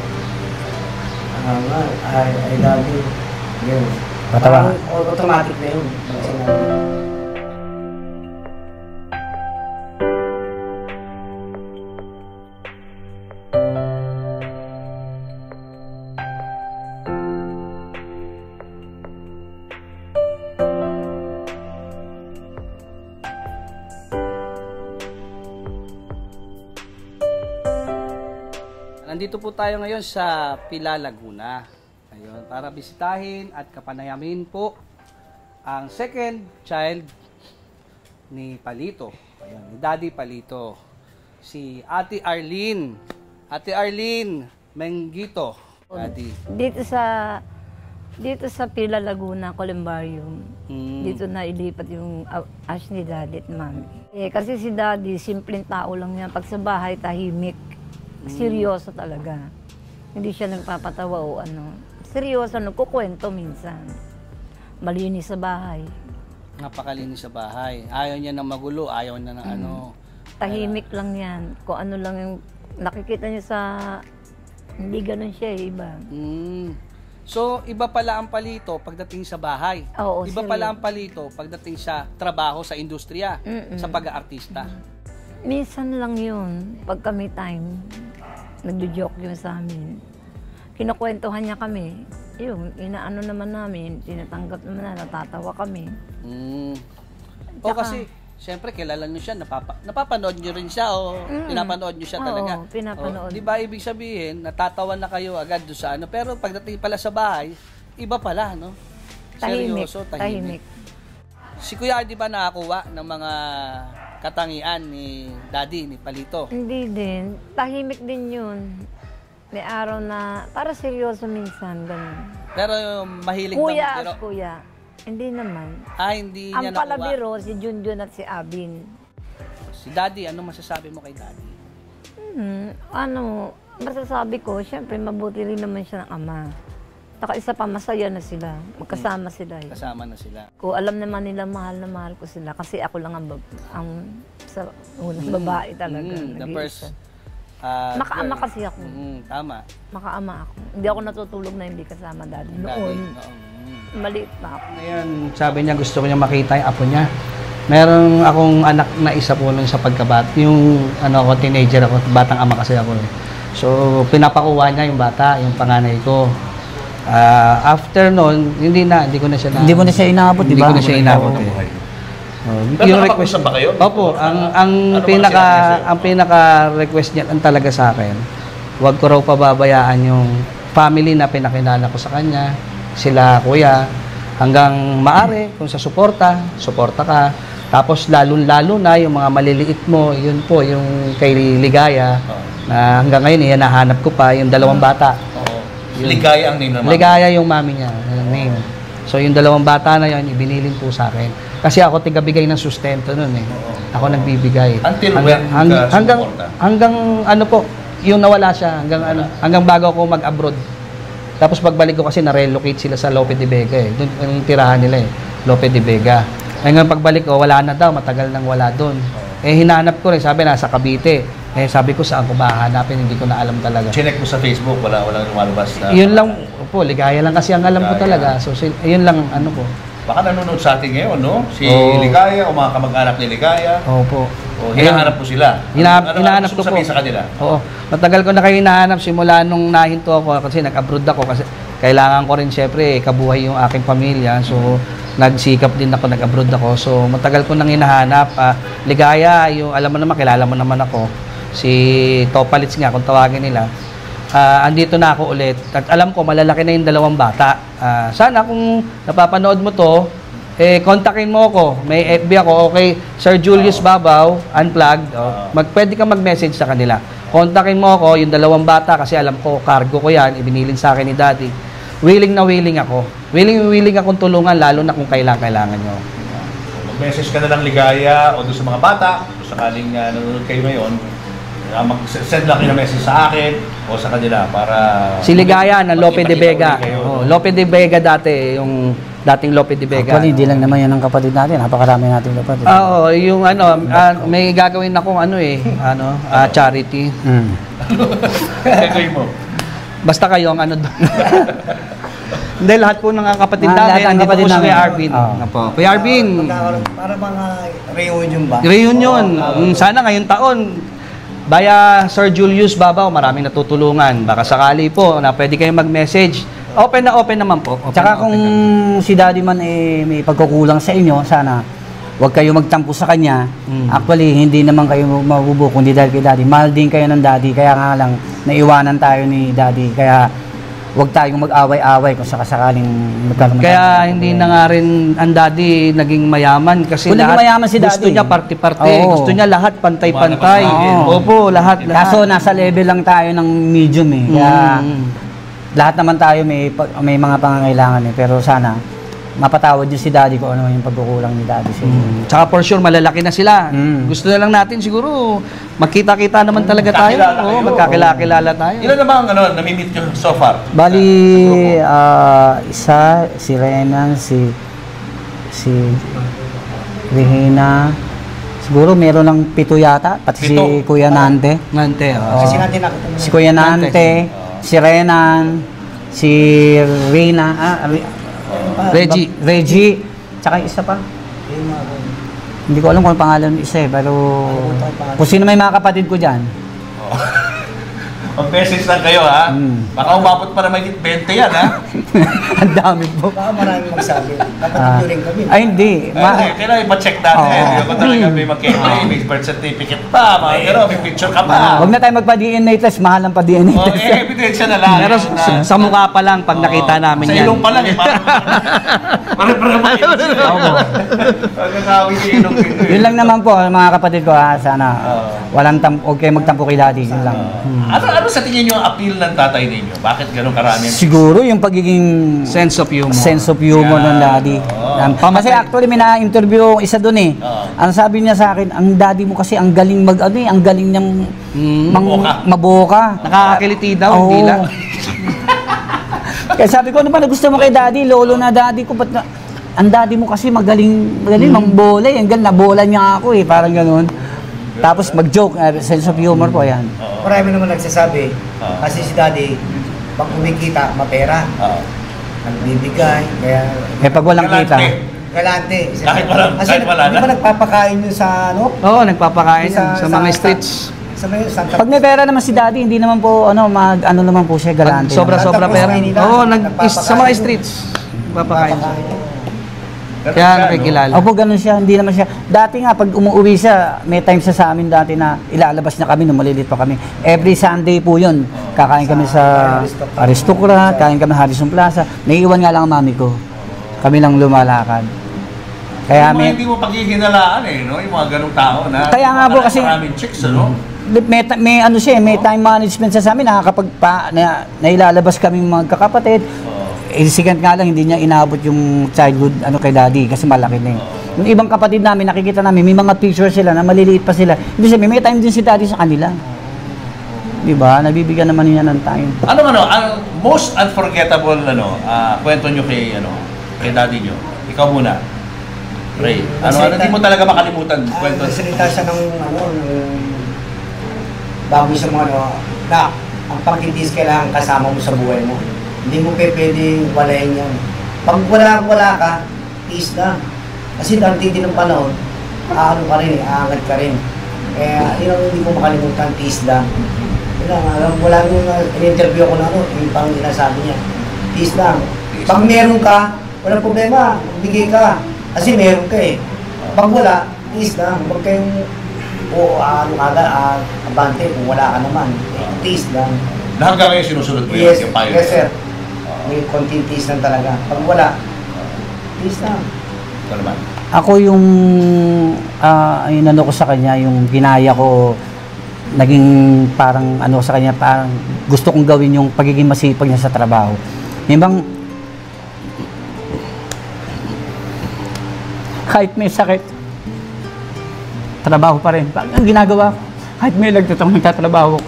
Ay dati. Yun. Patawa. Automatic na yun. Nandito po tayo ngayon sa Pila, Laguna. Ayun, para bisitahin at kapanayamin po ang second child ni Palito. Ayun, ni Daddy Palito. Si Ate Arlene. Ate Arlene Menggito. Daddy. Dito sa Pila, Laguna, Columbarium. Dito na ilipat yung ash ni Daddy at Mami. Kasi si Daddy, simpleng tao lang yan. Pag sa bahay, tahimik. Seryoso talaga. Hindi siya nagpapatawa o ano. Seryoso, nagkukwento minsan. Malinis sa bahay. Napakalinis sa bahay. Ayaw niya ng magulo, ayaw niya ng ano. Tahimik lang yan. Kung ano lang yung nakikita niya sa... Hindi ganun siya, iba. So, iba pala ang Palito pagdating sa bahay. Oo, iba pala ang Palito pagdating sa trabaho, sa industriya, sa pag-aartista. Minsan lang yun. Pag kami time, nagjo-joke yun sa amin. Kinukwentuhan niya kami. Yun, inaano naman namin, tinatanggap naman na, natatawa kami. O kasi, siyempre, kilala niyo siya, napapanood niyo rin siya o pinapanood niyo siya talaga. Oo, pinapanood. Di ba ibig sabihin, natatawa na kayo agad doon sa ano, pero pagdating pala sa bahay, iba pala, no? Seryoso, tahimik. Si Kuya, di ba nakakuha ng mga katangian ni Daddy, ni Palito? Hindi din. Tahimik din yun. May araw na, para seryoso minsan, ganun. Pero mahilig Kuya, pero kuya. Hindi naman. hindi niya Ang nakuha. palabiro, si Junjun at si Abin. Si Daddy, ano masasabi mo kay Daddy? Masasabi ko, syempre mabuti rin naman siya ng ama. Saka isa pa, masaya na sila. Magkasama sila. Kasama na sila. Ko alam naman nila mahal na mahal ko sila kasi ako lang ang sa unang babae talaga. The first Makaama girl. kasi ako. Tama. Makaama ako. Hindi ako natutulog na hindi kasama daddy. Noon, maliit pa ako. Ngayon, sabi niya gusto ko niya makita yung apo niya. Meron akong anak na isa po nun sa pagkabat. Yung ako, teenager ako, batang ama kasi ako. So, pinapakuha niya yung bata, yung panganay ko. After nun, hindi ko na siya Hindi mo na siya inaabot, di ba? Hindi ko na siya inaabot. Pero nakapag-usap ba kayo? Opo, ang pinaka-request niya talaga sa akin, huwag ko raw pababayaan yung family na pinakilala ko sa kanya, sila kuya, hanggang maaari, kung sa suporta ka. Tapos lalo na yung mga maliliit mo, yun po, yung kay Ligaya, na hanggang ngayon, hinahanap ko pa, yung dalawang bata. Ligaya ang name naman. Ligaya yung mami niya, name. So yung dalawang bata na yun, ibinilin po sa akin. Kasi ako tigabigay ng sustento nun eh. Ako nagbibigay. Until when hanggang ano po, yung nawala siya, hanggang bago ako mag-abroad. Tapos pagbalik ko kasi na-relocate sila sa Lope de Vega eh. Doon yung tirahan nila eh, Lope de Vega. Hanggang pagbalik ko, wala na daw, matagal nang wala doon. Hinanap ko rin, sabi nasa Cavite. Sabi ko saan ko ba hanapin, hindi ko na alam talaga. Chinek mo sa Facebook, walang lumalabas na. Yun lang po, Ligaya lang kasi ang alam ko talaga. So yun lang ano ko. Baka nanonood sa atin ngayon, no? Si Ligaya o mga kamag-anak ni Ligaya. Opo. Hinahanap mo sila. Hinahanap ko po. Sabihin sa kanila? Oo. Matagal ko na kayo hinahanap simula nung nahinto ako kasi nag-abroad ako kasi kailangan ko rin syempre kabuhay yung aking pamilya. So nagsikap din ako, nag-abroad ako. So matagal ko nang hinahanap. Ligaya, yung alam mo naman, kilala mo naman ako. Si Topalits nga, kung tawagin nila. Andito na ako ulit. At alam ko, malalaki na yung dalawang bata. Sana kung napapanood mo to, kontakin mo ako. May FB ako, okay. Sir Julius Babaw, unplugged. Pwede kang mag-message sa kanila. Kontakin mo ako, yung dalawang bata, kasi alam ko, cargo ko yan, ibinilin sa akin ni Daddy. Willing na willing ako. Willing akong tulungan, lalo na kung kailangan nyo. Mag-message ka na lang Ligaya o doon sa mga bata, kung sakaling nanonood kayo ngayon, mag-send lang kayo ng message sa akin o sa kanila para... Si Ligaya na Lope de Vega. Lope de Vega dati, yung dating Lope de Vega. Actually, hindi lang naman yan ang kapatid natin. Napakarami natin kapatid. Oo, yung may gagawin akong charity. Gagawin mo? Basta kayo ang ano doon. Hindi, lahat po ng kapatid Lahat namin, ng andito kapatid po si namin. Kuya Arvin. Apo. Kuya Arvin, Para mga reunion ba? reunion. Sana ngayong taon, Baya Sir Julius Babaw, maraming natutulungan. Baka sakali po na pwede kayong mag-message. Open naman po. Tsaka kung si Daddy man may pagkukulang sa inyo, sana huwag kayo magtampo sa kanya. Actually, hindi naman kayo mabubuko, kundi dahil kay Daddy. Mahal din kayo ng Daddy, kaya nga lang naiwanan tayo ni Daddy. Kaya huwag tayong mag-away-away kung sakasakaling magkaroon. Kaya hindi na nga rin ang Daddy naging mayaman kasi Kung naging mayaman si gusto Daddy. niya party-party. Oo. Gusto niya lahat pantay-pantay. Oo. Opo, lahat. Kaso nasa level lang tayo ng medium eh. Kaya lahat naman tayo may mga pangangailangan eh. Pero sana mapatawad yun si Daddy kung ano yung pagkukulang ni Daddy sa inyo. Tsaka for sure, malalaki na sila. Gusto na lang natin siguro, magkita-kita naman talaga tayo. Oo, magkakilala tayo. Ilan na ba ang nami-meet nyo so far? Bali, isa, si Renan, si Regina, siguro meron ng 7 yata, pati si Kuya Nante. Nante, Kasi natin nakita mo. Si Kuya Nante, si Renan, si Rina, Reggie, tsaka yung isa pa. Hindi ko alam kung ang pangalan ng isa eh, pero kung sino may mga kapatid ko dyan. Mag-message lang kayo, ha? Baka umabot pa na may 20 yan, ha? Ang dami po. Baka maraming magsabi. Kapatid nyo rin kami. Ay, hindi. Kailangan ipa-check natin. Hindi ako talaga may mag-entry, may birth certificate pa, mga gano'n, may picture ka pa. Huwag na tayo magpa-DNA test, mahal ang pa-DNA test. Ebidensya na lang. Pero sa mukha pa lang, pag nakita namin sa yan. ilong pa lang, eh. Parang mailong sila. Pagkakawin yung ilong. Yun lang naman po, mga kapatid ko, ha, sana. Huwag kayo magtampo kay Daddy, yun lang. Ano sa tingin nyo ang appeal ng tatay ninyo? Bakit gano'ng karami? Siguro yung pagiging Sense of humor. ng Daddy. Kasi actually may na-interview isa doon eh. Ang sabi niya sa akin, ang Daddy mo kasi ang galing ang galing niyang maboka. Nakakakiliti daw, Oo. hindi lang. Kaya sabi ko, ano ba na gusto mo kay Daddy? Lolo na Daddy ko, ba't ang Daddy mo kasi magaling mambola eh. Hanggang nabola niya ako eh, parang gano'n. Tapos mag-joke, sense of humor po, yan. Marami naman nagsasabi. Kasi si Daddy, pag kumikita, mapera. Nagbibigay. Kaya Pag walang kita. galante. Kahit wala Di na. ba nagpapakain yun sa ano? Oo, nagpapakain sa mga streets. Sa may Santa Pag may pera naman si Daddy, hindi naman po, ano naman po siya, galante. Sobra-sobra Santa Cruz, pera. Maynila. Oo, sa mga Nagpapakain. streets. Nagpapakain. Nagpapakain. Kaya nakikilala. Opo, ganun siya. Hindi naman siya. Dati nga, pag umuwi siya, may time siya sa amin dati na ilalabas na kami nung maliliit pa kami. Every Sunday po yun. Kakain kami sa Aristocrat, kain kami sa Harrison Plaza. Naiiwan nga lang ang mami ko. Kami lang lumalakad. Kaya Yung mga hindi mo paghihinalaan eh, no? Yung mga ganong tao na Kaya nga po kasi- maraming chicks, ano? may ano siya, may time management sa amin, nailalabas kami magkakapatid. Second nga lang, hindi niya inabot yung childhood kay Daddy kasi malaki na yung ibang kapatid namin, nakikita namin, may mga pictures sila na maliliit pa sila. Hindi sabi, may time din si Daddy sa kanila. Diba? Nabibigyan naman niya ng time. Ang most unforgettable kwento nyo kay Daddy nyo? Ikaw muna. Ray. Hindi mo talaga makalimutan kwento? Nagsalita siya ng bago sa mga na ang pagtitis kailangan kasama mo sa buhay mo. Hindi mo pwedeng walayin yan. Pag wala ka, tiis na. Kasi dati din ng panahon, ka rin, aangat ka rin. Kaya yun ang hindi ko makalimutan, tiis lang. Yun lang, wala nung in-interview ko na yung pang sinasabi niya. Tiis lang. Pag meron ka, walang problema, bigay ka. Kasi meron ka eh. Pag wala, tiis lang. Huwag kayong abante kung wala ka naman. Tiis lang. Na hanggang ngayon sinusunod mo Yes, yung payo. yes sir. May konting tiis lang talaga. Pag wala, tiis lang. Ito naman. Ako yung ko sa kanya, yung ginaya ko, naging parang sa kanya, parang gusto kong gawin yung pagiging masipag niya sa trabaho. Yung kahit may sakit, trabaho pa rin. Ang ginagawa ko, kahit may lagtatang nagtatrabaho ko,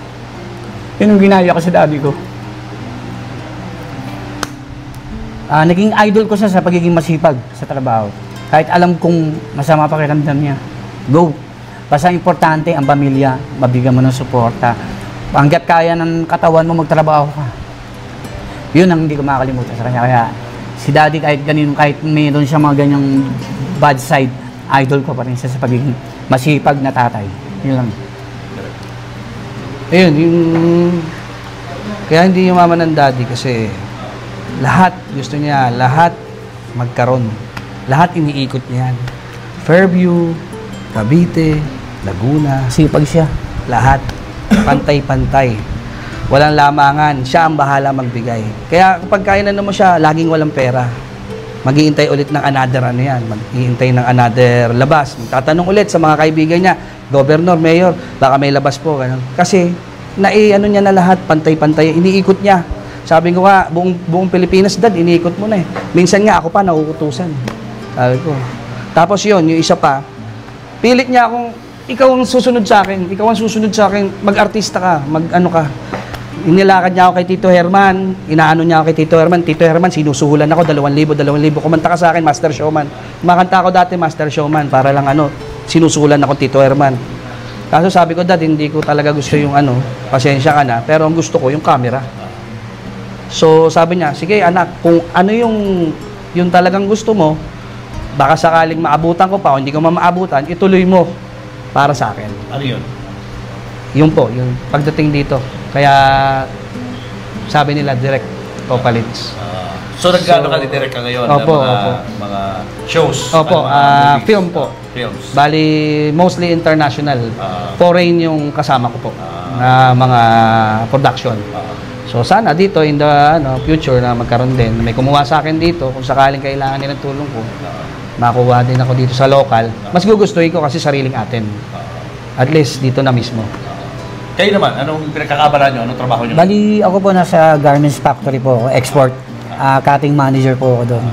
yun yung ginaya ko sa Daddy ko. Naging idol ko siya sa pagiging masipag sa trabaho. Kahit alam kong masama pakiramdam niya, go. Basta importante ang pamilya, mabigyan mo ng suporta. Hanggat kaya ng katawan mo, magtrabaho ka. Yun ang hindi ko makakalimutan sa kanya. Kaya si Daddy kahit ganun, kahit mayroon siya mga ganyang bad side, idol ko pa rin siya sa pagiging masipag na tatay. Yun lang. Ayun, kaya hindi yumaman ng Daddy kasi lahat, gusto niya, lahat magkaroon. Lahat iniikot niya yan. Fairview, Cavite, Laguna, Sipag siya. lahat. Pantay-pantay. Walang lamangan. Siya ang bahala magbigay. Kaya kapag kainan mo siya, laging walang pera. Maghihintay ulit ng another ano yan. Maghihintay ng another labas. Tatanong ulit sa mga kaibigan niya, Governor, Mayor, baka may labas po. Ganun. Kasi, ano niya na lahat, pantay-pantay. Iniikot niya. Sabi ko nga, buong Pilipinas, Dad, iniikot mo na eh. Minsan nga, ako pa, nauutusan. Sabi ko. Tapos yun, yung isa pa, pilit niya akong, ikaw ang susunod sa akin, mag-artista ka, mag-ano ka. Inilakad niya ako kay Tito Herman, inaano niya ako kay Tito Herman, sinusuhulan ako, 2,000, kumanta ka sa akin, Master Showman. Kumakanta ako dati, Master Showman, para lang sinusuhulan ako Tito Herman. Kaso sabi ko, Dad, hindi ko talaga gusto yung pasensya ka na, pero ang gusto ko yung camera. So sabi niya, sige anak, kung ano yung talagang gusto mo, baka sakaling maabutan ko pa o hindi ko maabutan, ituloy mo para sa akin. Ano yun? Yun po, yung pagdating dito. Kaya sabi nila, direct Topalits. So nagkano ka direct ka ngayon opo, ng mga shows? Opo, movies? film po. Films. Bali, mostly international. Foreign yung kasama ko po na mga production. So sana dito in the future na magkaroon din, may kumuha sa akin dito kung sakaling kailangan nilang tulong ko. Makuha din ako dito sa local. Mas gugustuhin ko kasi sariling atin. At least dito na mismo. Kayo naman, anong pinagkakaabala nyo? Anong trabaho nyo? Bali, ako po nasa garments factory po ako, export. Cutting manager po ako doon.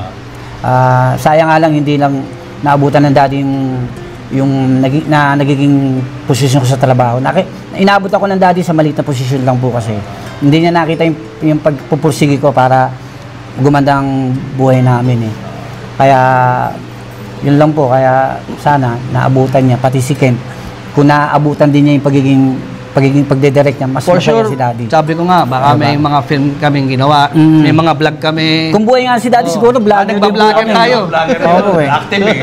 Sayang nga lang, hindi lang naabutan ng Daddy yung nagiging posisyon ko sa trabaho. Inaabot ako ng Daddy sa maliit na posisyon lang po kasi. Hindi niya nakita yung pagpupursige ko para gumanda ang buhay namin eh. Kaya, yun lang po. Kaya sana, naabutan niya, pati si Kent. Kung naabutan din niya yung pagiging pagdedirect niya, mas for masaya sure, si Daddy. sabi ko nga, baka may mga film kaming ginawa, may mga vlog kami. Kung buhay nga si Daddy, siguro vlogger din po nagbablogger kami. tayo. Opo eh. Active eh.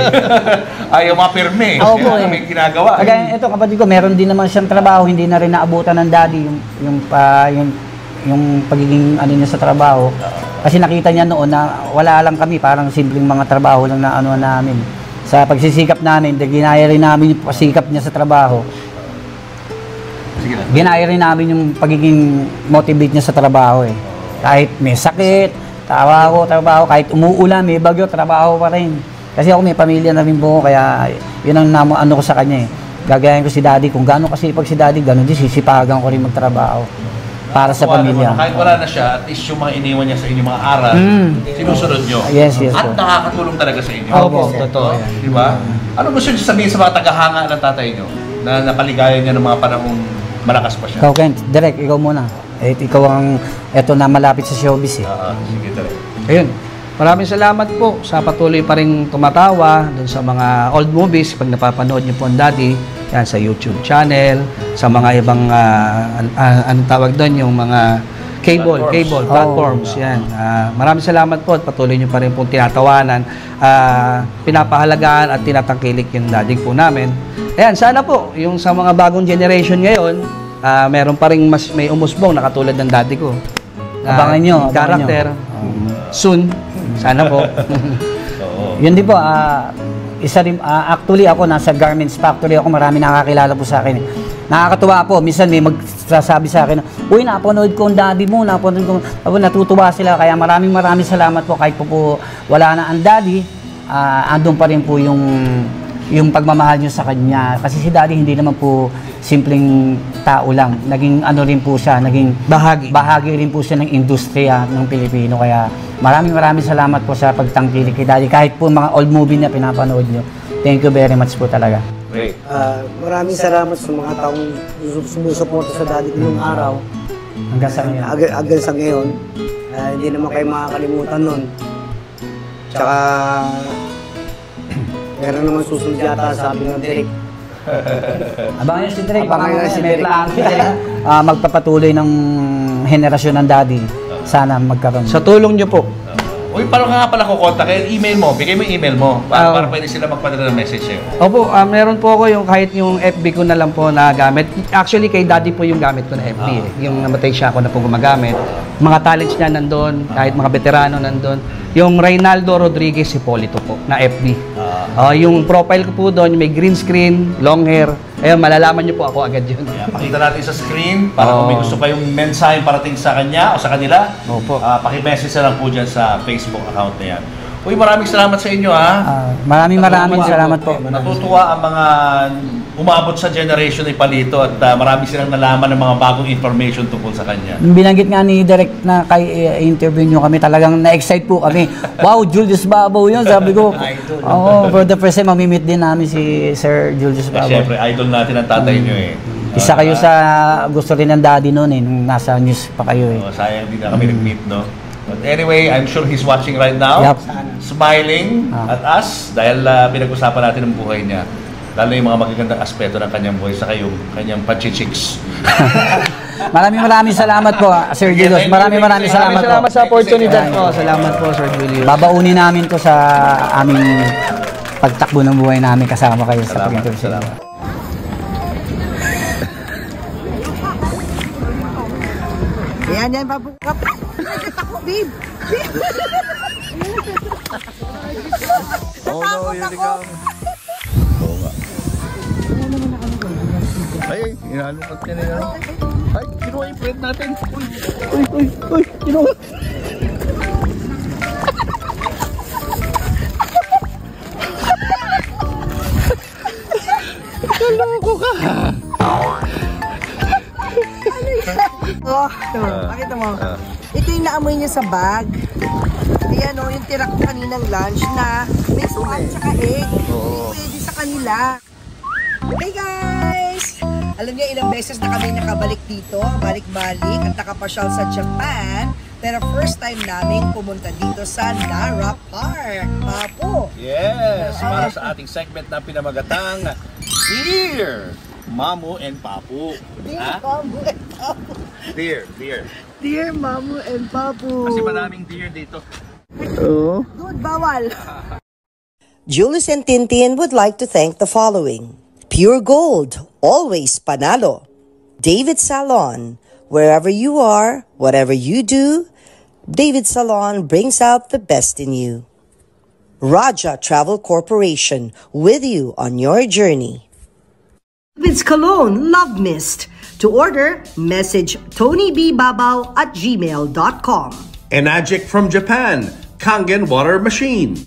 Ayaw mapirme. Opo eh. May ginagawa. Kaya ito, kapatid ko, meron din naman siyang trabaho, hindi na rin naabutan ng Daddy yung pagiging niya sa trabaho. Kasi nakita niya noon na wala lang kami, parang simpleng mga trabaho lang na namin. Sa pagsisikap namin, ginaya rin namin yung pasikap niya sa trabaho. Ginaya rin namin yung pagiging motivate niya sa trabaho eh. Kahit may sakit, trabaho, kahit umuulan, may bagyo, trabaho pa rin. Kasi ako may pamilya na rin po, kaya yun ang ko sa kanya eh. Gagayahin ko si Daddy, kung gano'n kasipag si Daddy, gano'n din sisipagan ko rin magtrabaho para sa pamilya. Kahit wala na siya, at least yung mga iniwan niya sa inyong mga aral, sinusunod nyo. Yes. At nakakatulong talaga sa inyo. Opo, totoo. Di ba? Ano gusto niyo sabihin sa mga tagahanga ng tatay nyo na napaligaya niya ng mga panahong malakas pa siya? Ikaw, Kent, direct, ikaw muna. Ikaw ang, na malapit sa showbiz eh. Sige, direct. Ayun. Maraming salamat po sa patuloy pa rin tumatawa dun sa mga old movies pag napapanood niyo po ang Daddy yan sa YouTube channel, sa mga ibang anong tawag doon, yung mga cable platforms yan. Maraming salamat po at patuloy niyo pa rin pong tinatawanan, pinapahalagaan at tinatangkilik yung Daddy po namin. Ayan, sana po yung sa mga bagong generation ngayon, meron pa rin may umusbong na katulad ng Daddy ko. Abangan nyo. Character. Soon. Sana po. Yun din po, isa rin, actually ako nasa garments factory ako, marami nakakilala po sa akin. Nakakatuwa po, minsan may magsasabi sa akin, uy, napanood ko ang Daddy mo, natutuwa sila, kaya maraming salamat po, kahit po wala na ang Daddy, andun pa rin po yung pagmamahal nyo sa kanya. Kasi si Daddy hindi naman po simpleng tao lang. Naging rin po siya, naging bahagi rin po siya ng industriya ng Pilipino. Kaya maraming salamat po sa pagtangkilik kay Daddy. Kahit po mga old movie na pinapanood nyo. Thank you very much po talaga. Great. Maraming salamat sa mga taong sumusuporta sa Daddy ko noong araw. Hanggang sa ngayon. Hanggang sa ngayon. Hindi naman kayo makakalimutan nun. Tsaka meron naman susunod yata, sabi ng Derek. Abangan nyo si Derek. Abangan nyo si Derek. Magpapatuloy ng henerasyon ng Daddy. sana magkaroon. Sa tulong nyo po. Uy, paano ka nga pala kukontakin? Email mo, bigay mo yung email mo para pwede sila magpadala ng message sa'yo. Opo, meron po ako yung kahit yung FB ko na lang po na gamit. Actually, kay Daddy po yung gamit ko na FB. Yung namatay siya ako na po gumagamit. Mga talents niya nandun, kahit mga veterano nandun. Yung Reynaldo Rodriguez Hipolito po na FB. Yung profile ko po doon, may green screen, long hair. Ayun, malalaman niyo po ako agad yun. Yeah, pakita natin sa screen para kung may gusto kayong mensahe parating sa kanya o sa kanila. Opo. Paki-message na lang po dyan sa Facebook account na yan. Uy, maraming salamat sa inyo ha. Maraming salamat po. Natutuwa ang mga umabot sa generation ni Palito at marami silang nalaman ng mga bagong information tungkol sa kanya. Binanggit nga ni Direk na kay interview nyo kami, talagang na-excite po kami. Wow, Julius Babaw yun. Sabi ko, for the first time, mamimit din namin si Sir Julius Babaw. Siyempre, idol natin ang tatay nyo eh. Isa kayo sa gusto rin ng daddy noon eh, nung nasa news pa kayo eh. Sayang hindi na kami nag-meet, no? But anyway, I'm sure he's watching right now, smiling at us dahil pinag-usapan natin ang buhay niya. Lalo yung mga magagandang aspeto ng kanyang buhay sa kanyang pachichiks. Maraming salamat po, Sir Julius. Maraming salamat po. Salamat sa oportunidad po. Salamat po, Sir Julius. Babaunin namin to sa aming pagtakbo ng buhay namin kasama kayo sa pag-interview. Salamat. Yan, babukap. Ako, babe. Oh no, yun ikaw. Ay, inalungkot ka na yan. Ay, kinuha yung friend natin. Uy, kinuha. Kaloko ka. Pakita mo. Ito yung naamoy niya sa bag. Ayan o, yung tira ko kaninang lunch na may swan tsaka egg. Pwede sa kanila. Hey guys! Alam niyo ilang beses na kami nakabalik dito, balik-balik at nakapasyal sa Japan. Pero first time namin pumunta dito sa Nara Park. Papo! Yes, para sa ating segment na pinamagatang Dear Mamu and Papu. Dear Mamu and Papu. Dear. Dear Mamu and Papu. Kasi maraming dear dito. Dude, bawal. Julius and Tintin would like to thank the following. Pure Gold, always panalo. David Salon, wherever you are, whatever you do, David Salon brings out the best in you. Raja Travel Corporation, with you on your journey. David's Cologne Love Mist. To order, message tonybbabaw@gmail.com. Enagic from Japan, Kangen Water Machine.